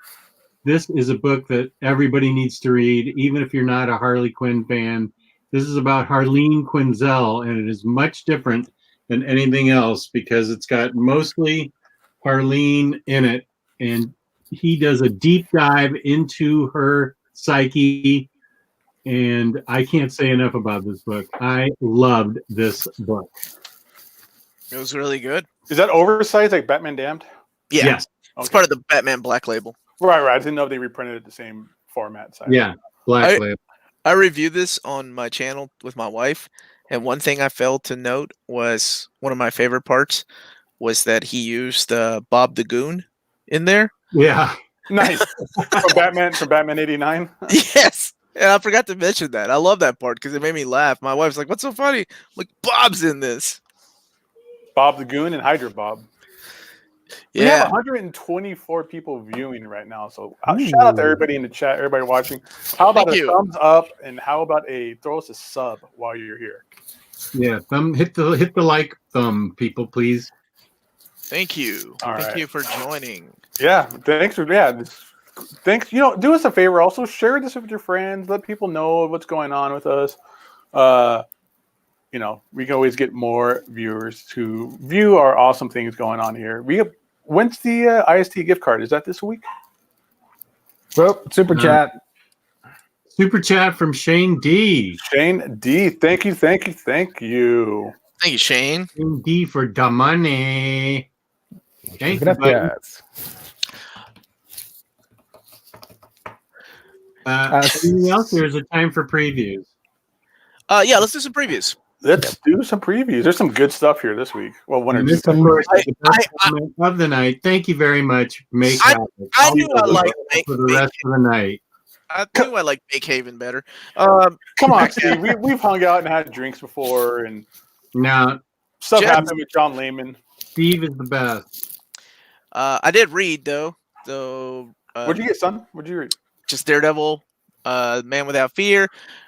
This is a book that everybody needs to read, even if you're not a Harley Quinn fan. This is about Harleen Quinzel, and it is much different than anything else because it's got mostly Harleen in it, and he does a deep dive into her psyche, and I can't say enough about this book. I loved this book. It was really good. Is that oversized like Batman Damned? Yeah. Yes. It's part of the Batman Black Label. Right. I didn't know if they reprinted it the same format size. Yeah, Black Label. I reviewed this on my channel with my wife, and one thing I failed to note was one of my favorite parts was that he used Bob the Goon in there. Yeah. Nice. From Batman 89. Yes. And I forgot to mention that. I love that part because it made me laugh. My wife's like, "What's so funny?" I'm like, Bob's in this. Bob the Goon and Hydra Bob. Yeah. We have 124 people viewing right now. So shout out to everybody in the chat, everybody watching. How about a thumbs up, and how about throw us a sub while you're here? Yeah, hit the like thumb, people, please. Thank you. Thank you for joining. Yeah, thanks. Thanks. Do us a favor. Also, share this with your friends. Let people know what's going on with us. We can always get more viewers to view our awesome things going on here. When's the IST gift card? Is that this week? Well, super chat. Super chat from Shane D. Shane D. Thank you. Thank you, Shane. Shane D for the money. Thank you, buddy. Anything else? There's a time for previews. Yeah, let's do some previews. Let's do some previews. There's some good stuff here this week. Well, one or two. This, of course, is the best comment of the night. Thank you very much. I knew I liked for the rest of the night. I knew I liked Make Haven better. Come on, Steve. We've hung out and had drinks before, and now stuff happened with John Layman. Steve is the best. I did read though. So what'd you get, son? What'd you read? Just Daredevil, Man Without Fear.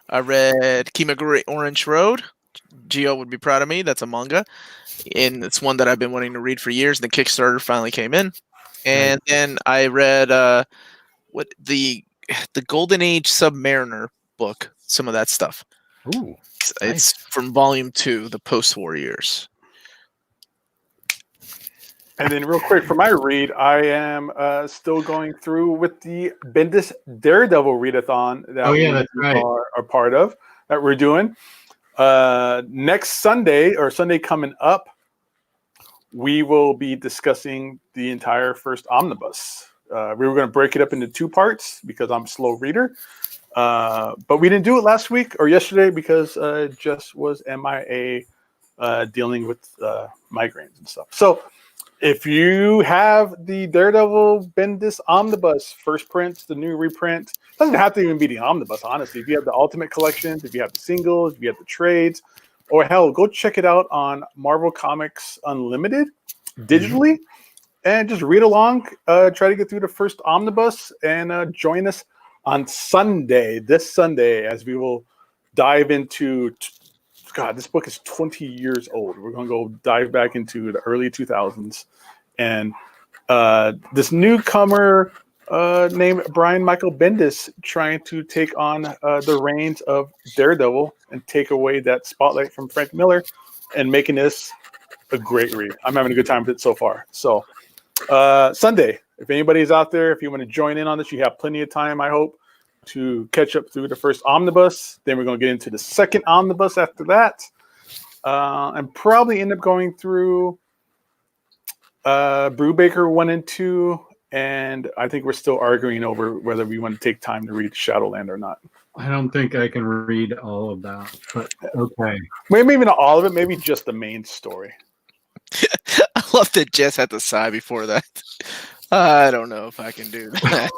I read Kimagure Orange Road. Gio would be proud of me. That's a manga, and it's one that I've been wanting to read for years. The Kickstarter finally came in, and then I read the Golden Age Submariner book. Some of that stuff. Ooh, it's from Volume 2, the post-war years. And then real quick for my read, I am still going through with the Bendis Daredevil readathon that we are part of, that we're doing. Next Sunday, or Sunday coming up, we will be discussing the entire first omnibus. We were going to break it up into 2 parts because I'm a slow reader. But we didn't do it last week or yesterday because Jess was MIA dealing with migraines and stuff. So if you have the Daredevil Bendis Omnibus first prints, the new reprint, doesn't have to even be the Omnibus, honestly. If you have the Ultimate Collections, if you have the singles, if you have the trades, or hell, go check it out on Marvel Comics Unlimited digitally and just read along. Try to get through the first Omnibus and join us on this Sunday, as we will dive into... God, this book is 20 years old. We're going to go dive back into the early 2000s. And this newcomer named Brian Michael Bendis trying to take on the reins of Daredevil and take away that spotlight from Frank Miller and making this a great read. I'm having a good time with it so far. So Sunday, if anybody's out there, if you want to join in on this, you have plenty of time, I hope. to catch up through the first omnibus. Then we're going to get into the second omnibus after that. And probably end up going through Brubaker 1 and 2. And I think we're still arguing over whether we want to take time to read Shadowland or not. I don't think I can read all of that, but okay. Maybe not all of it, maybe just the main story. I love that Jess had to sigh before that. I don't know if I can do that.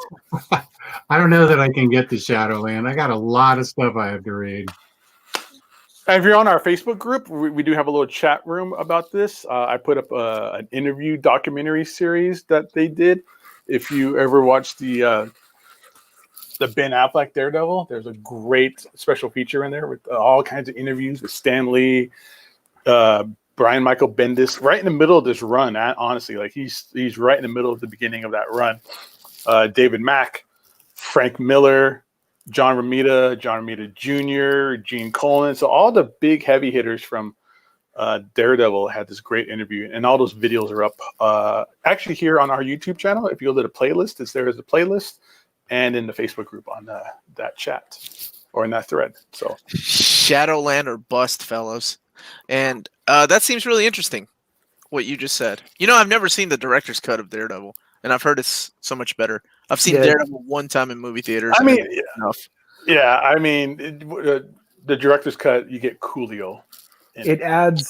I don't know that I can get to Shadowland. I got a lot of stuff I have to read. If you're on our Facebook group, we do have a little chat room about this. I put up an interview documentary series that they did. If you ever watched the Ben Affleck Daredevil, there's a great special feature in there with all kinds of interviews with Stan Lee, Brian Michael Bendis, right in the middle of this run. Honestly, like he's right in the middle of the beginning of that run. David Mack, Frank Miller, John Romita Jr., Gene Colan. So all the big heavy hitters from Daredevil had this great interview, and all those videos are up actually here on our YouTube channel. If you go to the playlist, it's there as a playlist, and in the Facebook group on that chat or in that thread. So Shadowland or bust, fellows. And that seems really interesting, what you just said. You know, I've never seen the director's cut of Daredevil, and I've heard it's so much better. I've seen Daredevil one time in movie theaters. I mean, the director's cut, you get Coolio. It adds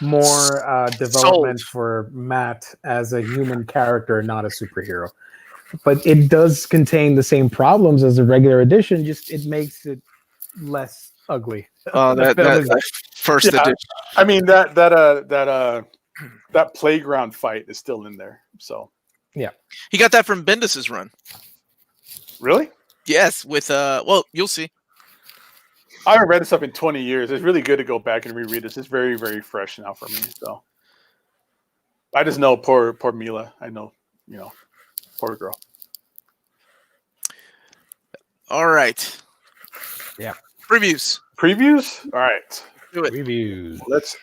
more development for Matt as a human character, not a superhero. But it does contain the same problems as a regular edition, just it makes it less ugly. That first edition. I mean that playground fight is still in there. So yeah, he got that from Bendis's run. Really? Yes, with well, you'll see. I haven't read this up in 20 years. It's really good to go back and reread this. It's very, very fresh now for me. So I just know poor Mila. I know, poor girl. All right. Yeah. Previews. All right. Do it. Reviews. Let's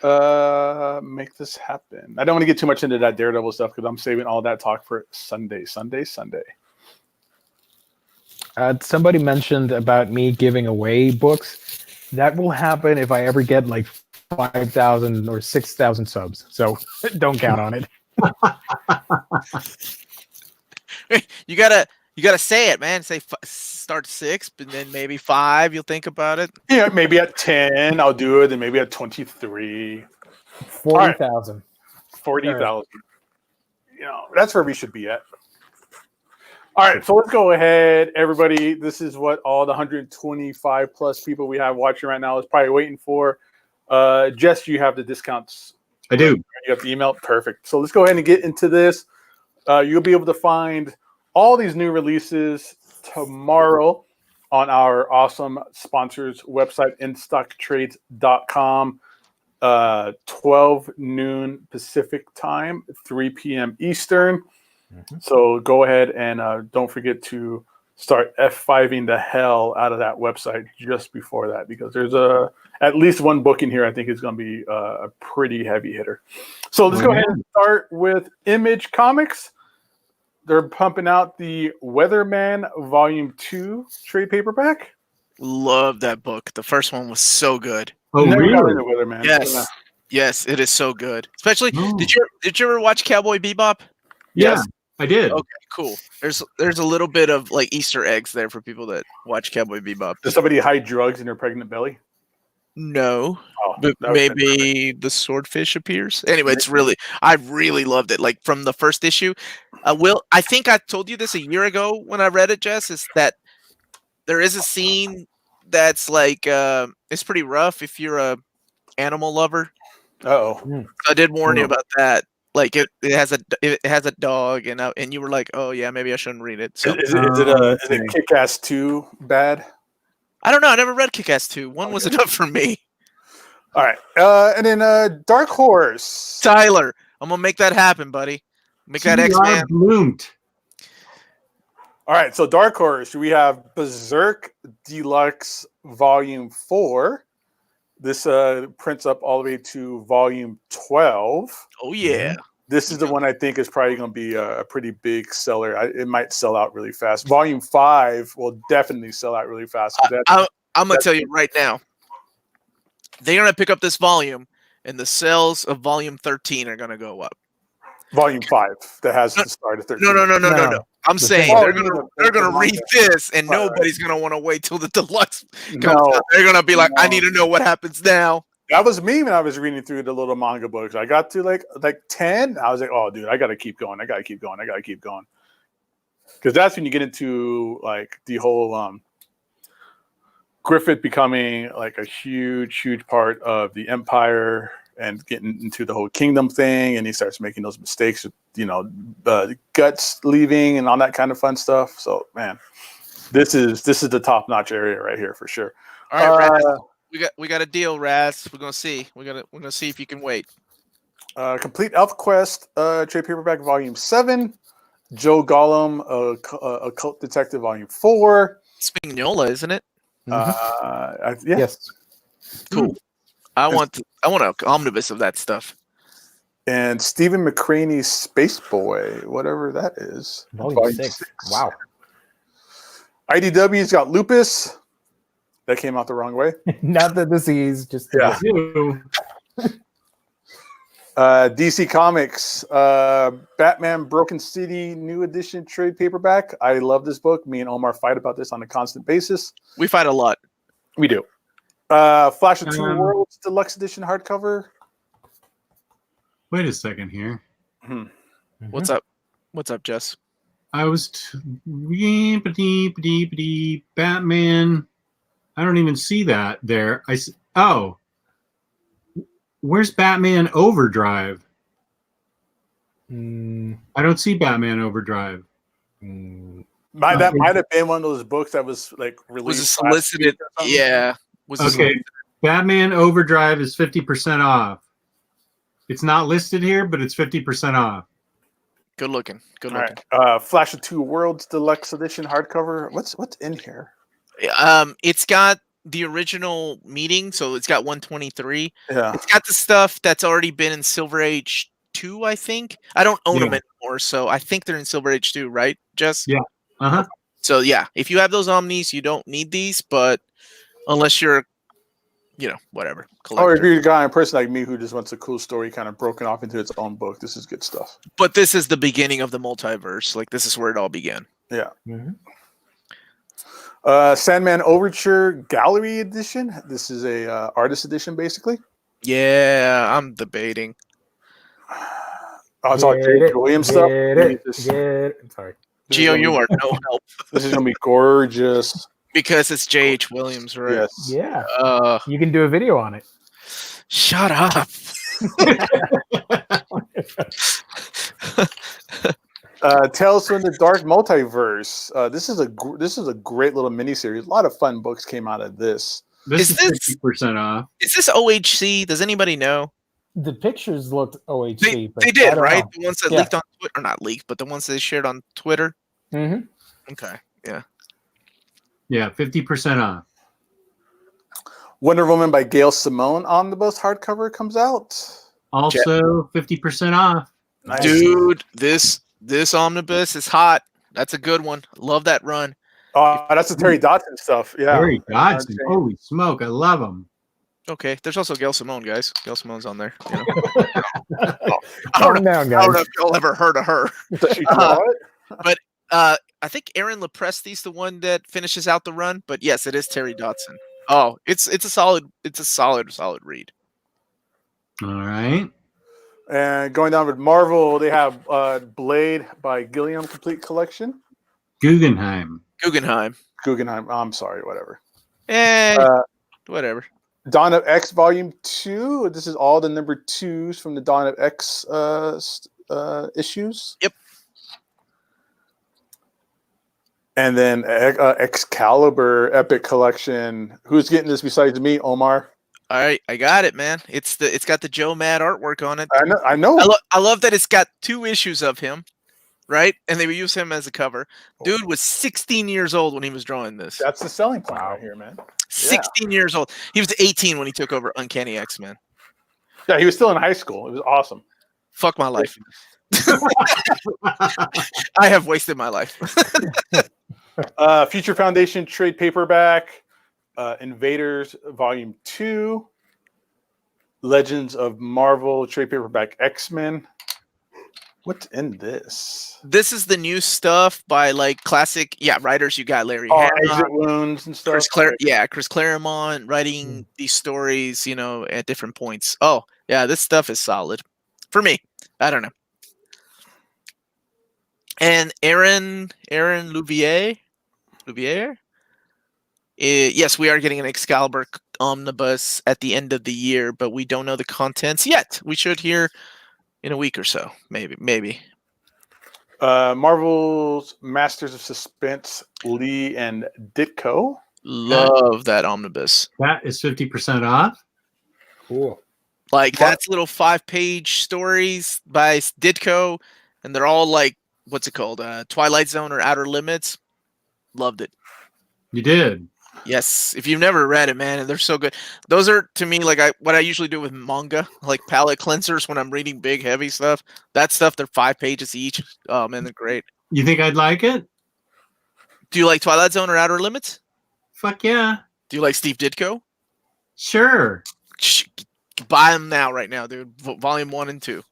make this happen. I don't want to get too much into that Daredevil stuff because I'm saving all that talk for Sunday. Somebody mentioned about me giving away books. That will happen if I ever get like 5,000 or 6,000 subs. So don't count on it. You gotta say it, man. Say start 6, but then maybe 5. You'll think about it. Yeah, maybe at 10 I'll do it, and maybe at 23, 40,000. Right. 40,000. That's where we should be at. All right, so let's go ahead, everybody. This is what all the 125 plus people we have watching right now is probably waiting for. Jess, you have the discounts. I do. You have the email. Perfect. So let's go ahead and get into this. You'll be able to find all these new releases tomorrow on our awesome sponsors website, instocktrades.com, 12 noon Pacific time, 3 p.m. Eastern. Mm-hmm. So go ahead and don't forget to start F5ing the hell out of that website just before that, because there's at least one book in here I think is going to be a pretty heavy hitter. So let's go ahead and start with Image Comics. They're pumping out the Weatherman Volume 2 trade paperback. Love that book. The first one was so good. Oh, Never got really? into Weatherman. Yes. Yes, it is so good. Especially, did you ever watch Cowboy Bebop? Yes, I did. Okay, cool. There's a little bit of like Easter eggs there for people that watch Cowboy Bebop. Does somebody hide drugs in her pregnant belly? No, but maybe the swordfish appears. Anyway, I really loved it. Like from the first issue. I think I told you this a year ago when I read it, Jess, is that there is a scene that's like it's pretty rough if you're a animal lover. Uh-oh. So I did warn you about that. Like it has a dog, and you were like, oh yeah, maybe I shouldn't read it. So is it Kick-Ass 2 bad? I don't know. I never read Kick-Ass 2. One was enough for me. All right, and then Dark Horse. Tyler, I'm gonna make that happen, buddy. Make that X-Man. Bloomed. All right, so Dark Horse, we have Berserk Deluxe Volume 4. This prints up all the way to Volume 12. Oh yeah. This is the one I think is probably going to be a pretty big seller. It might sell out really fast. Volume 5 will definitely sell out really fast. I'm going to tell you right now, they're going to pick up this volume, and the sales of Volume 13 are going to go up. Volume 5 that has the start of 13. No. I'm saying they're gonna read this, and nobody's gonna want to wait till the deluxe comes out. They're gonna be like, I need to know what happens now. That was me when I was reading through the little manga books. I got to like 10. I was like, oh, dude, I gotta keep going. Because that's when you get into like the whole Griffith becoming like a huge part of the empire and getting into the whole kingdom thing, and he starts making those mistakes, Guts leaving and all that kind of fun stuff. So, man, this is the top notch area right here for sure. All right, Raz, we got a deal, Raz. We're gonna see. We're gonna see if you can wait. Complete Elf Quest trade paperback volume 7, Joe Gollum, Occult Detective volume 4. Spagnola, isn't it? Yeah. Yes. Cool. I want an omnibus of that stuff. And Stephen McCraney's Space Boy, whatever that is. Volume 6. Wow. IDW's got Lupus. That came out the wrong way. Not the disease, just the DC Comics, Batman Broken City New Edition trade paperback. I love this book. Me and Omar fight about this on a constant basis. We fight a lot. We do. Flash of Two Worlds Deluxe Edition hardcover. Wait a second here. What's up? What's up, Jess? I was Batman. I don't even see that there. Where's Batman Overdrive? I don't see Batman Overdrive. That might have been one of those books that was like released. Was it solicited? Yeah. Okay. Batman Overdrive is 50% off. It's not listed here, but it's 50% off. Good looking. All right. Flash of Two Worlds Deluxe Edition hardcover. What's in here? It's got the original meeting, so it's got 123. Yeah. It's got the stuff that's already been in Silver Age 2, I think. I don't own them anymore, so I think they're in Silver Age 2, right, Jess? Yeah. Uh-huh. So yeah, if you have those Omnis, you don't need these, but unless you're, whatever. Or if you're a guy in person like me who just wants a cool story kind of broken off into its own book, this is good stuff. But this is the beginning of the multiverse. Like, this is where it all began. Yeah. Sandman Overture Gallery Edition. This is a artist edition, basically. Yeah, I'm debating. Oh, it's all J.H. Williams stuff. Sorry. Gio, you are no help. This is going to be gorgeous. Because it's J.H. Williams, right? Yes. Yeah. You can do a video on it. Shut up. Tales from the Dark Multiverse. This is a great little miniseries. A lot of fun books came out of this. This is 50% off. Is this OHC? Does anybody know? The pictures looked OHC. They did, right? Know. The ones that leaked on Twitter, or not leaked, but the ones they shared on Twitter. Okay, yeah. Yeah, 50% off. Wonder Woman by Gail Simone Omnibus hardcover comes out. Also 50% off. Nice. Dude, this Omnibus is hot. That's a good one. Love that run. That's the Terry Dodson stuff. Yeah. Terry Dodson. Holy smoke. I love him. Okay, there's also Gail Simone, guys. Gail Simone's on there. Calm down, guys. I don't know if y'all ever heard of her. But I think Aaron Lepresti's the one that finishes out the run. But yes, it is Terry Dodson. Oh, it's a solid read. All right. And going down with Marvel, they have Blade by Gilliam Complete Collection. Guggenheim. I'm sorry, whatever. Whatever. Dawn of X Volume 2. This is all the number 2s from the Dawn of X issues. Yep. And then Excalibur Epic Collection. Who's getting this besides me, Omar? All right, I got it, man. It's got the Joe Mad artwork on it. I know. I love that it's got 2 issues of him, right? And they would use him as a cover. Dude was 16 years old when he was drawing this. That's the selling point right here, man. 16 years old. He was 18 when he took over Uncanny X-Men. Yeah, he was still in high school. It was awesome. Fuck my life. I have wasted my life. Future Foundation trade paperback, Invaders Volume 2, Legends of Marvel trade paperback X-Men. What's in this? This is the new stuff by like classic, writers. You got Larry Hama, Exit Wounds and stuff. Chris Claremont writing these stories, at different points. Oh, yeah, this stuff is solid for me. I don't know. And Aaron Louvier. Yes, we are getting an Excalibur omnibus at the end of the year, but we don't know the contents yet. We should hear in a week or so, maybe. Marvel's Masters of Suspense, Lee and Ditko. Love that omnibus. That is 50% off. Cool. Like that's little 5-page stories by Ditko, and they're all like, what's it called? Twilight Zone or Outer Limits. Loved it. You did. Yes, if you've never read it, man, they're so good. Those are to me like what I usually do with manga, like palate cleansers when I'm reading big, heavy stuff. That stuff, they're 5 pages each. Oh man, they're great. You think I'd like it? Do you like Twilight Zone or Outer Limits? Fuck yeah. Do you like Steve Ditko? Sure. Buy them now, right now, dude. Volume 1 and 2.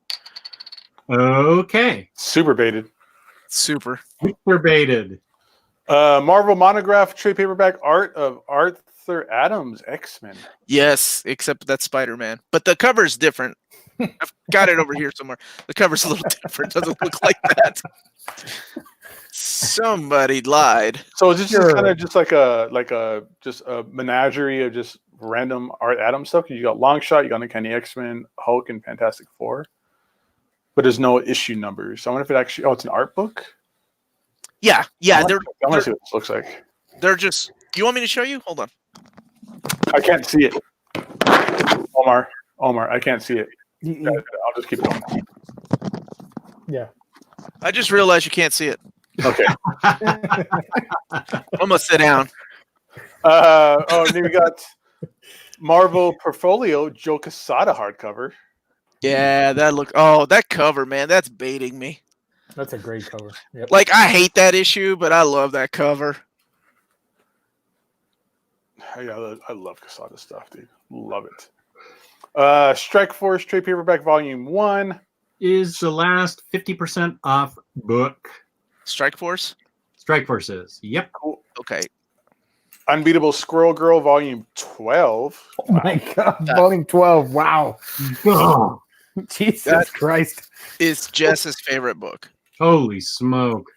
Okay. Super baited. Super. Super baited. Marvel Monograph trade paperback art of Arthur Adams X-Men. Yes, except that's Spider-Man. But the cover's different. I've got it over here somewhere. The cover's a little different. Doesn't look like that. Somebody lied. So is this just kind of just like a menagerie of just random Art Adams stuff? You got Longshot, you got Uncanny X-Men, Hulk, and Fantastic Four. But there's no issue numbers. I wonder if it actually it's an art book. Yeah. I want to see what this looks like. They're just. You want me to show you? Hold on. I can't see it. Omar, I can't see it. I'll just keep going. Yeah. I just realized you can't see it. Okay. I'm gonna sit down. And then we got Marvel Portfolio Joe Quesada hardcover. Yeah, that cover, man, that's baiting me. That's a great cover. Yep. Like, I hate that issue, but I love that cover. Yeah, I love Quesada stuff, dude. Love it. Strike Force trade paperback volume 1 is the last 50% off book. Strike Force? Strike Force is. Yep. Cool. Okay. Unbeatable Squirrel Girl volume 12. Oh my god, volume 12. Wow. Oh, Jesus Christ. Is Jess's favorite book. holy smoke.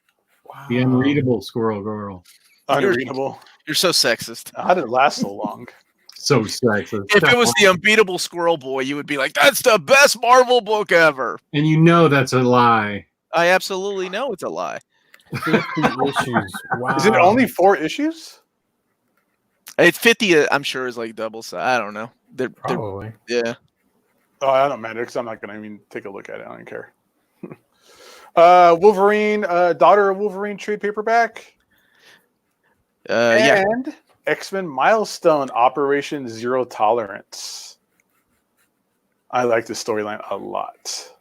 Wow. The Unreadable Squirrel Girl. Unreadable. You're so sexist. How did it last so long? So sexist. If it was the Unbeatable Squirrel Boy, you would be like, that's the best Marvel book ever. And you know that's a lie. I absolutely know it's a lie. 50 issues. Wow. Is it only 4 issues? It's 50, I'm sure, is like double size. I don't know. They're Probably. yeah. Oh, I don't matter because I'm not going to even take a look at it. I don't care. Wolverine, Daughter of Wolverine trade paperback. And X-Men Milestone Operation Zero Tolerance. I like this storyline a lot.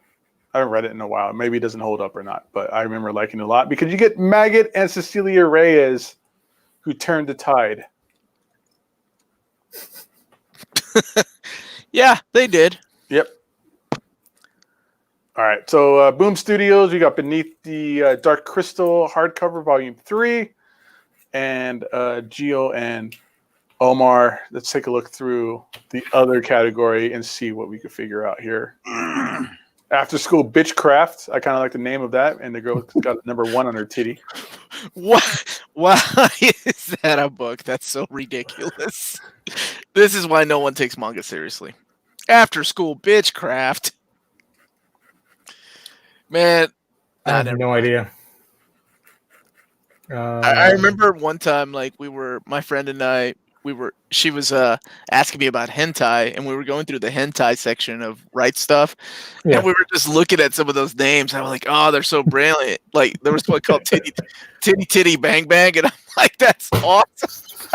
I haven't read it in a while. Maybe it doesn't hold up or not, but I remember liking it a lot because you get Maggot and Cecilia Reyes who turned the tide. Yeah, they did. Yep. All right. So Boom Studios, we got Beneath the Dark Crystal hardcover, volume 3. And Gio and Omar, let's take a look through the other category and see what we could figure out here. After School Bitchcraft, I kind of like the name of that, and the girl got number 1 on her titty. What? Why is that a book? That's so ridiculous. This is why no one takes manga seriously. After School Bitchcraft. Man, I have no idea. I remember one time, like my friend and I, she was asking me about hentai, and we were going through the hentai section of Right Stuff, and we were just looking at some of those names. I was like, oh, they're so brilliant. Like there was one called Titty Bang Bang, and I'm like, that's awesome.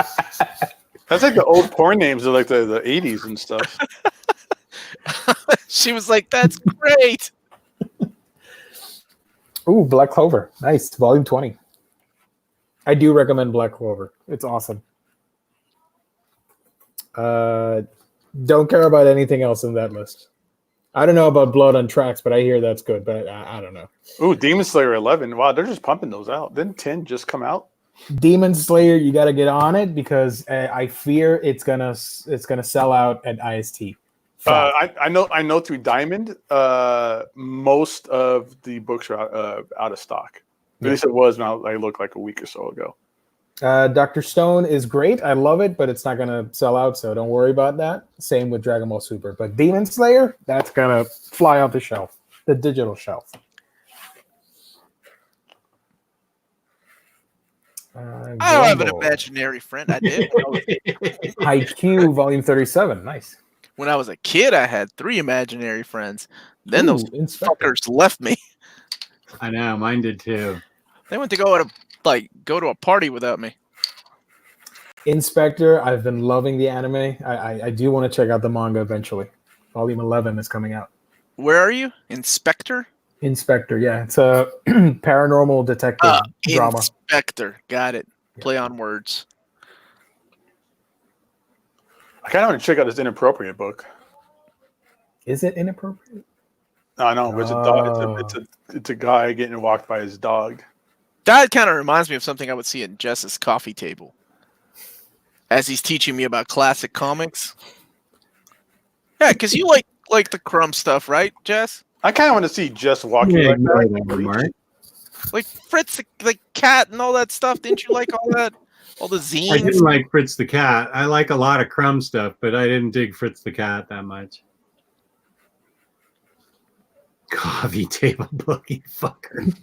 That's like the old porn names of like the 80s and stuff. She was like, that's great. Ooh, Black Clover. Nice. Volume 20. I do recommend Black Clover. It's awesome. Don't care about anything else in that list. I don't know about Blood on Tracks, but I hear that's good, but I don't know. Ooh, Demon Slayer 11. Wow, they're just pumping those out. Didn't 10 just come out? Demon Slayer, you got to get on it because I fear it's gonna sell out at IST. I know through Diamond, most of the books are out of stock. At least it was when I looked like a week or so ago. Dr. Stone is great. I love it, but it's not going to sell out, so don't worry about that. Same with Dragon Ball Super. But Demon Slayer, that's going to fly off the shelf, the digital shelf. I don't have an imaginary friend. I did. IQ Volume 37. Nice. When I was a kid, I had 3 imaginary friends. Then those fuckers left me. I know, mine did too. They went to go to a party without me. Inspector, I've been loving the anime. I do want to check out the manga eventually. Volume 11 is coming out. Where are you? Inspector? Inspector, yeah. It's a paranormal detective drama. Inspector, got it. Play on words. I kind of want to check out this Inappropriate book. Is it inappropriate? I know, but it's a dog. It's a guy getting walked by his dog. That kind of reminds me of something I would see at Jess's coffee table as he's teaching me about classic comics. Yeah, because you like the Crumb stuff, right, Jess? I kind of want to see Jess walking like that. Like Fritz the cat and all that stuff. Didn't you like all that? All the zines? I didn't like Fritz the cat. I like a lot of Crumb stuff, but I didn't dig Fritz the cat that much. Coffee table book, you fucker.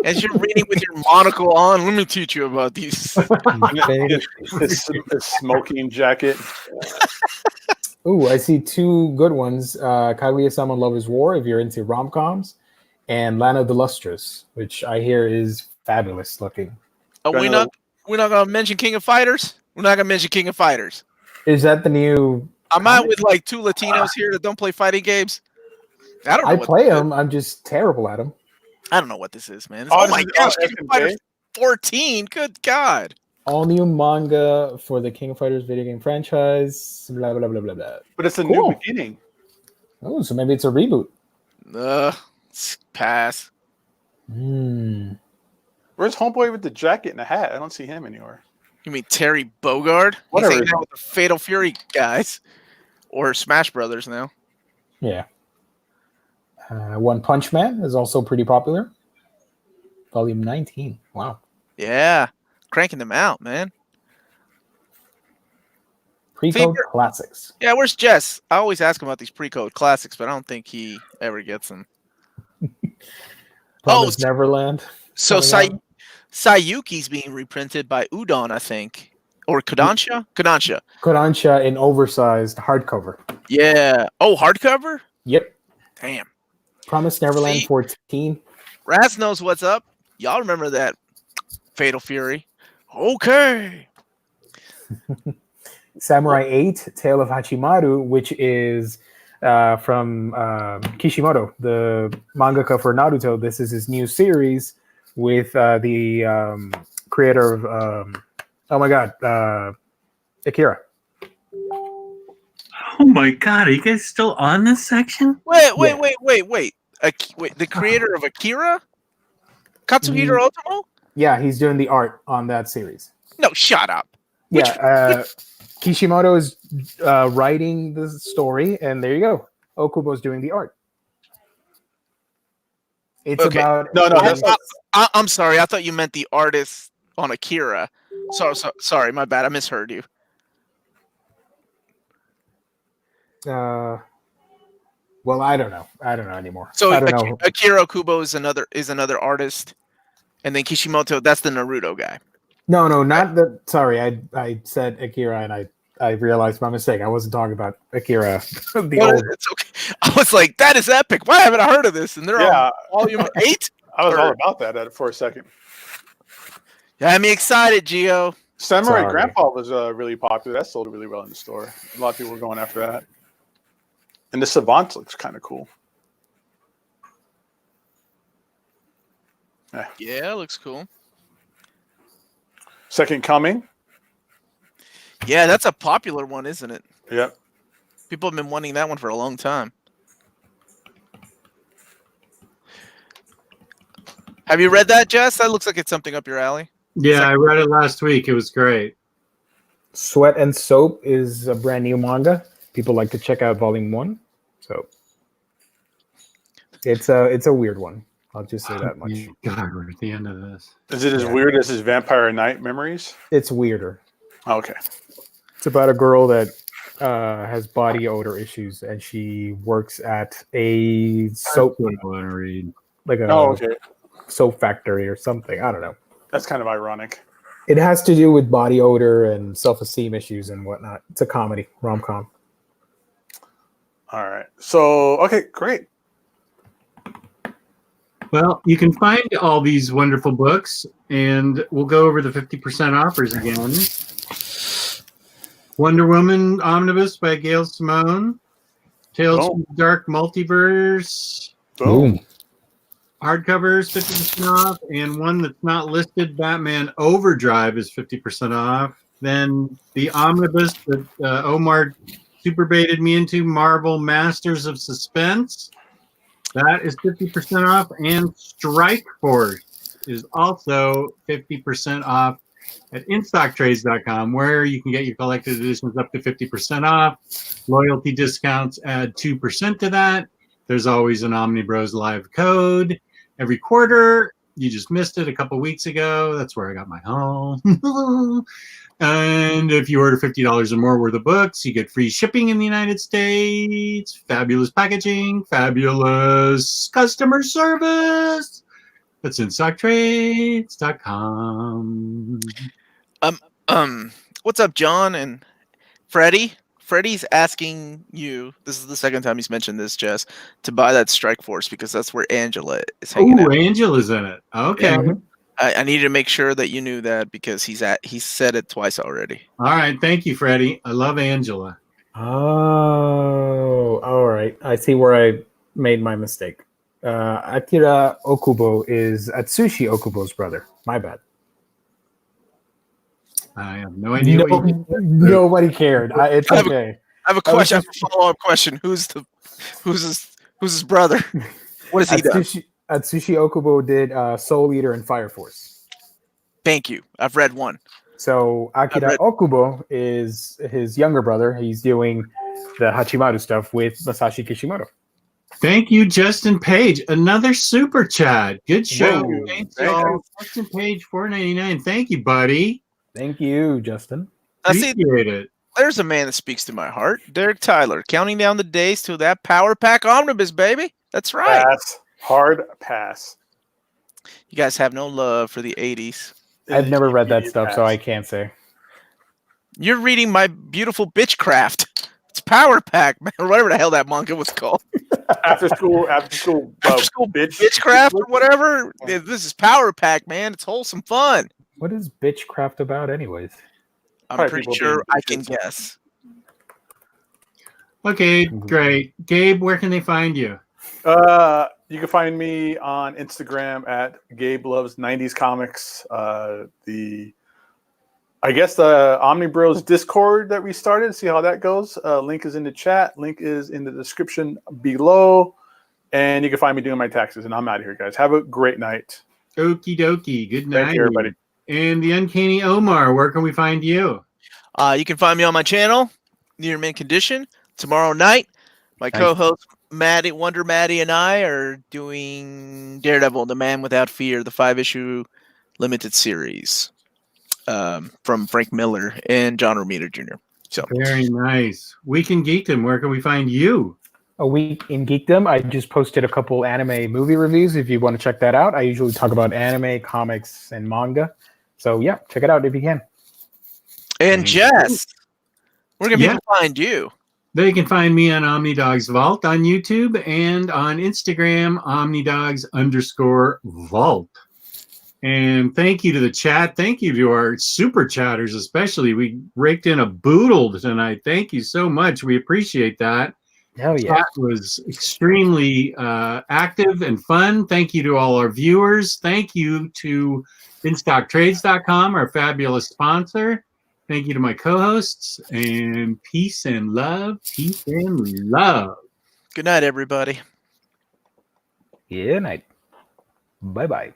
As you're reading with your monocle on, let me teach you about these. His smoking jacket. Ooh, I see 2 good ones. Kaguya-sama Love is War, if you're into rom-coms, and Lana the Lustrous, which I hear is fabulous looking. Oh, we're not gonna mention King of Fighters? We're not gonna mention King of Fighters. Is that the new... I'm out with like 2 Latinos here that don't play fighting games. I play them. I'm just terrible at them. I don't know what this is, man. Oh my gosh, King of Fighters 14. Good God. All new manga for the King of Fighters video game franchise. Blah, blah, blah, blah, blah. But it's a new beginning. Oh, so maybe it's a reboot. Pass. Where's Homeboy with the jacket and the hat? I don't see him anywhere. You mean Terry Bogard? Whatever. He's hanging out with the Fatal Fury guys. Or Smash Brothers now. Yeah. One Punch Man is also pretty popular. Volume 19. Wow. Yeah. Cranking them out, man. Pre-code classics. Yeah, where's Jess? I always ask him about these pre-code classics, but I don't think he ever gets them. Promised Neverland. So Sayuki's being reprinted by Udon, I think. Or Kodansha? Kodansha in oversized hardcover. Yeah. Oh, hardcover? Yep. Damn. Promised Neverland 14. Raz knows what's up. Y'all remember that Fatal Fury? Okay. Samurai 8, Tale of Hachimaru, which is from Kishimoto, the mangaka for Naruto. This is his new series with the creator of, Akira. Oh my God, are you guys still on this section? Wait. The creator of Akira? Katsuhiro Otomo? Yeah, he's doing the art on that series. No, shut up. Kishimoto is writing the story, and there you go. Okubo's doing the art. It's okay. about... No, that's not... I'm sorry. I thought you meant the artist on Akira. Sorry, my bad. I misheard you. Well, I don't know. I don't know anymore. So I don't know. Akira Kubo is another artist, and then Kishimoto, that's the Naruto guy. No, not the. Sorry, I said Akira, and I realized my mistake. I wasn't talking about Akira. It's okay. I was like, that is epic. Why haven't I heard of this? And they're on volume 8. I was all about that for a second. Got me excited, Gio. Samurai Grandpa was really popular. That sold really well in the store. A lot of people were going after that. And the Savant looks kind of cool. Yeah, looks cool. Second Coming. Yeah, that's a popular one, isn't it? Yep. People have been wanting that one for a long time. Have you read that, Jess? That looks like it's something up your alley. Yeah, I read it last week. It was great. Sweat and Soap is a brand new manga. People like to check out Volume 1. So it's a weird one. I'll just say that much. God, we're at the end of this. Is it as weird as his Vampire Night Memories? It's weirder. Okay. It's about a girl that has body odor issues, and she works at a soap, That's what I want to read. like a Okay. soap factory or something. I don't know. That's kind of ironic. It has to do with body odor and self-esteem issues and whatnot. It's a comedy, rom-com. All right. So, okay, great. Well, you can find all these wonderful books, and we'll go over the 50% offers again. Wonder Woman Omnibus by Gail Simone. Tales from the Dark Multiverse. Boom. Hardcovers 50% off, and one that's not listed, Batman Overdrive, is 50% off. Then the omnibus that Omar super baited me into, Marvel Masters of Suspense, that is 50% off. And Strike Force is also 50% off at InStockTrades.com, where you can get your collected editions up to 50% off. Loyalty discounts add 2% to that. There's always an Omnibroslive code. Every quarter, you just missed it a couple weeks ago. That's where I got my home. And if you order $50 or more worth of books, you get free shipping in the United States, fabulous packaging, fabulous customer service. That's InStockTrades.com. What's up, John and Freddie? Freddie's asking you, this is the second time he's mentioned this, Jess, to buy that Strike Force because that's where Angela is hanging out. Angela's in it. Okay. Mm-hmm. I needed to make sure that you knew that because he said it twice already. All right. Thank you, Freddie. I love Angela. Oh, all right. I see where I made my mistake. Akira Okubo is Atsushi Okubo's brother. My bad. I have no idea. what you Nobody cared. It's okay. I have a question. I have a follow-up question. Who's his brother? What does he do? Atsushi Okubo did Soul Eater and Fire Force. Thank you. I've read one. So Akira Okubo is his younger brother. He's doing the Hachimaru stuff with Masashi Kishimoto. Thank you, Justin Page. Another super chat. Good show. Whoa. Thanks, y'all. Justin Page, $4.99. Thank you, buddy. Thank you, Justin. I see. Appreciate it. There's a man that speaks to my heart. Derek Tyler, counting down the days to that Power Pack Omnibus, baby. That's right. Pass. Hard pass. You guys have no love for the 80s. I've never read that stuff, so I can't say. You're reading my beautiful bitchcraft. It's Power Pack, man, or whatever the hell that manga was called. After school bitchcraft or whatever. This is Power Pack, man. It's wholesome fun. What is bitchcraft about, anyways? I'm Probably pretty people sure being I can bitches. guess. Okay, great. Gabe, where can they find you? You can find me on Instagram at Gabe Loves 90s Comics. I guess the Omnibros Discord that we started. See how that goes. Link is in the chat. Link is in the description below. And you can find me doing my taxes. And I'm out of here, guys. Have a great night. Okie dokie. Good night. Thank you, everybody. And the Uncanny Omar, where can we find you? You can find me on my channel, Near Mint Condition, tomorrow night. My co-host Wonder Maddie, and I are doing Daredevil, The Man Without Fear, the 5-issue limited series from Frank Miller and John Romita Jr. So Very nice. Week in Geekdom, where can we find you? A week in geekdom. I just posted a couple anime movie reviews. If you want to check that out, I usually talk about anime, comics, and manga. So yeah, check it out if you can. And Jess, where can people find you? They can find me on Omnidog's Vault on YouTube and on Instagram, Omnidogs_Vault. And thank you to the chat. Thank you to our super chatters, especially. We raked in a boodle tonight. Thank you so much. We appreciate that. Hell yeah. Chat was extremely active and fun. Thank you to all our viewers. Thank you to InStockTrades.com, our fabulous sponsor. Thank you to my co-hosts, and peace and love. Peace and love. Good night, everybody. Good night. Bye-bye.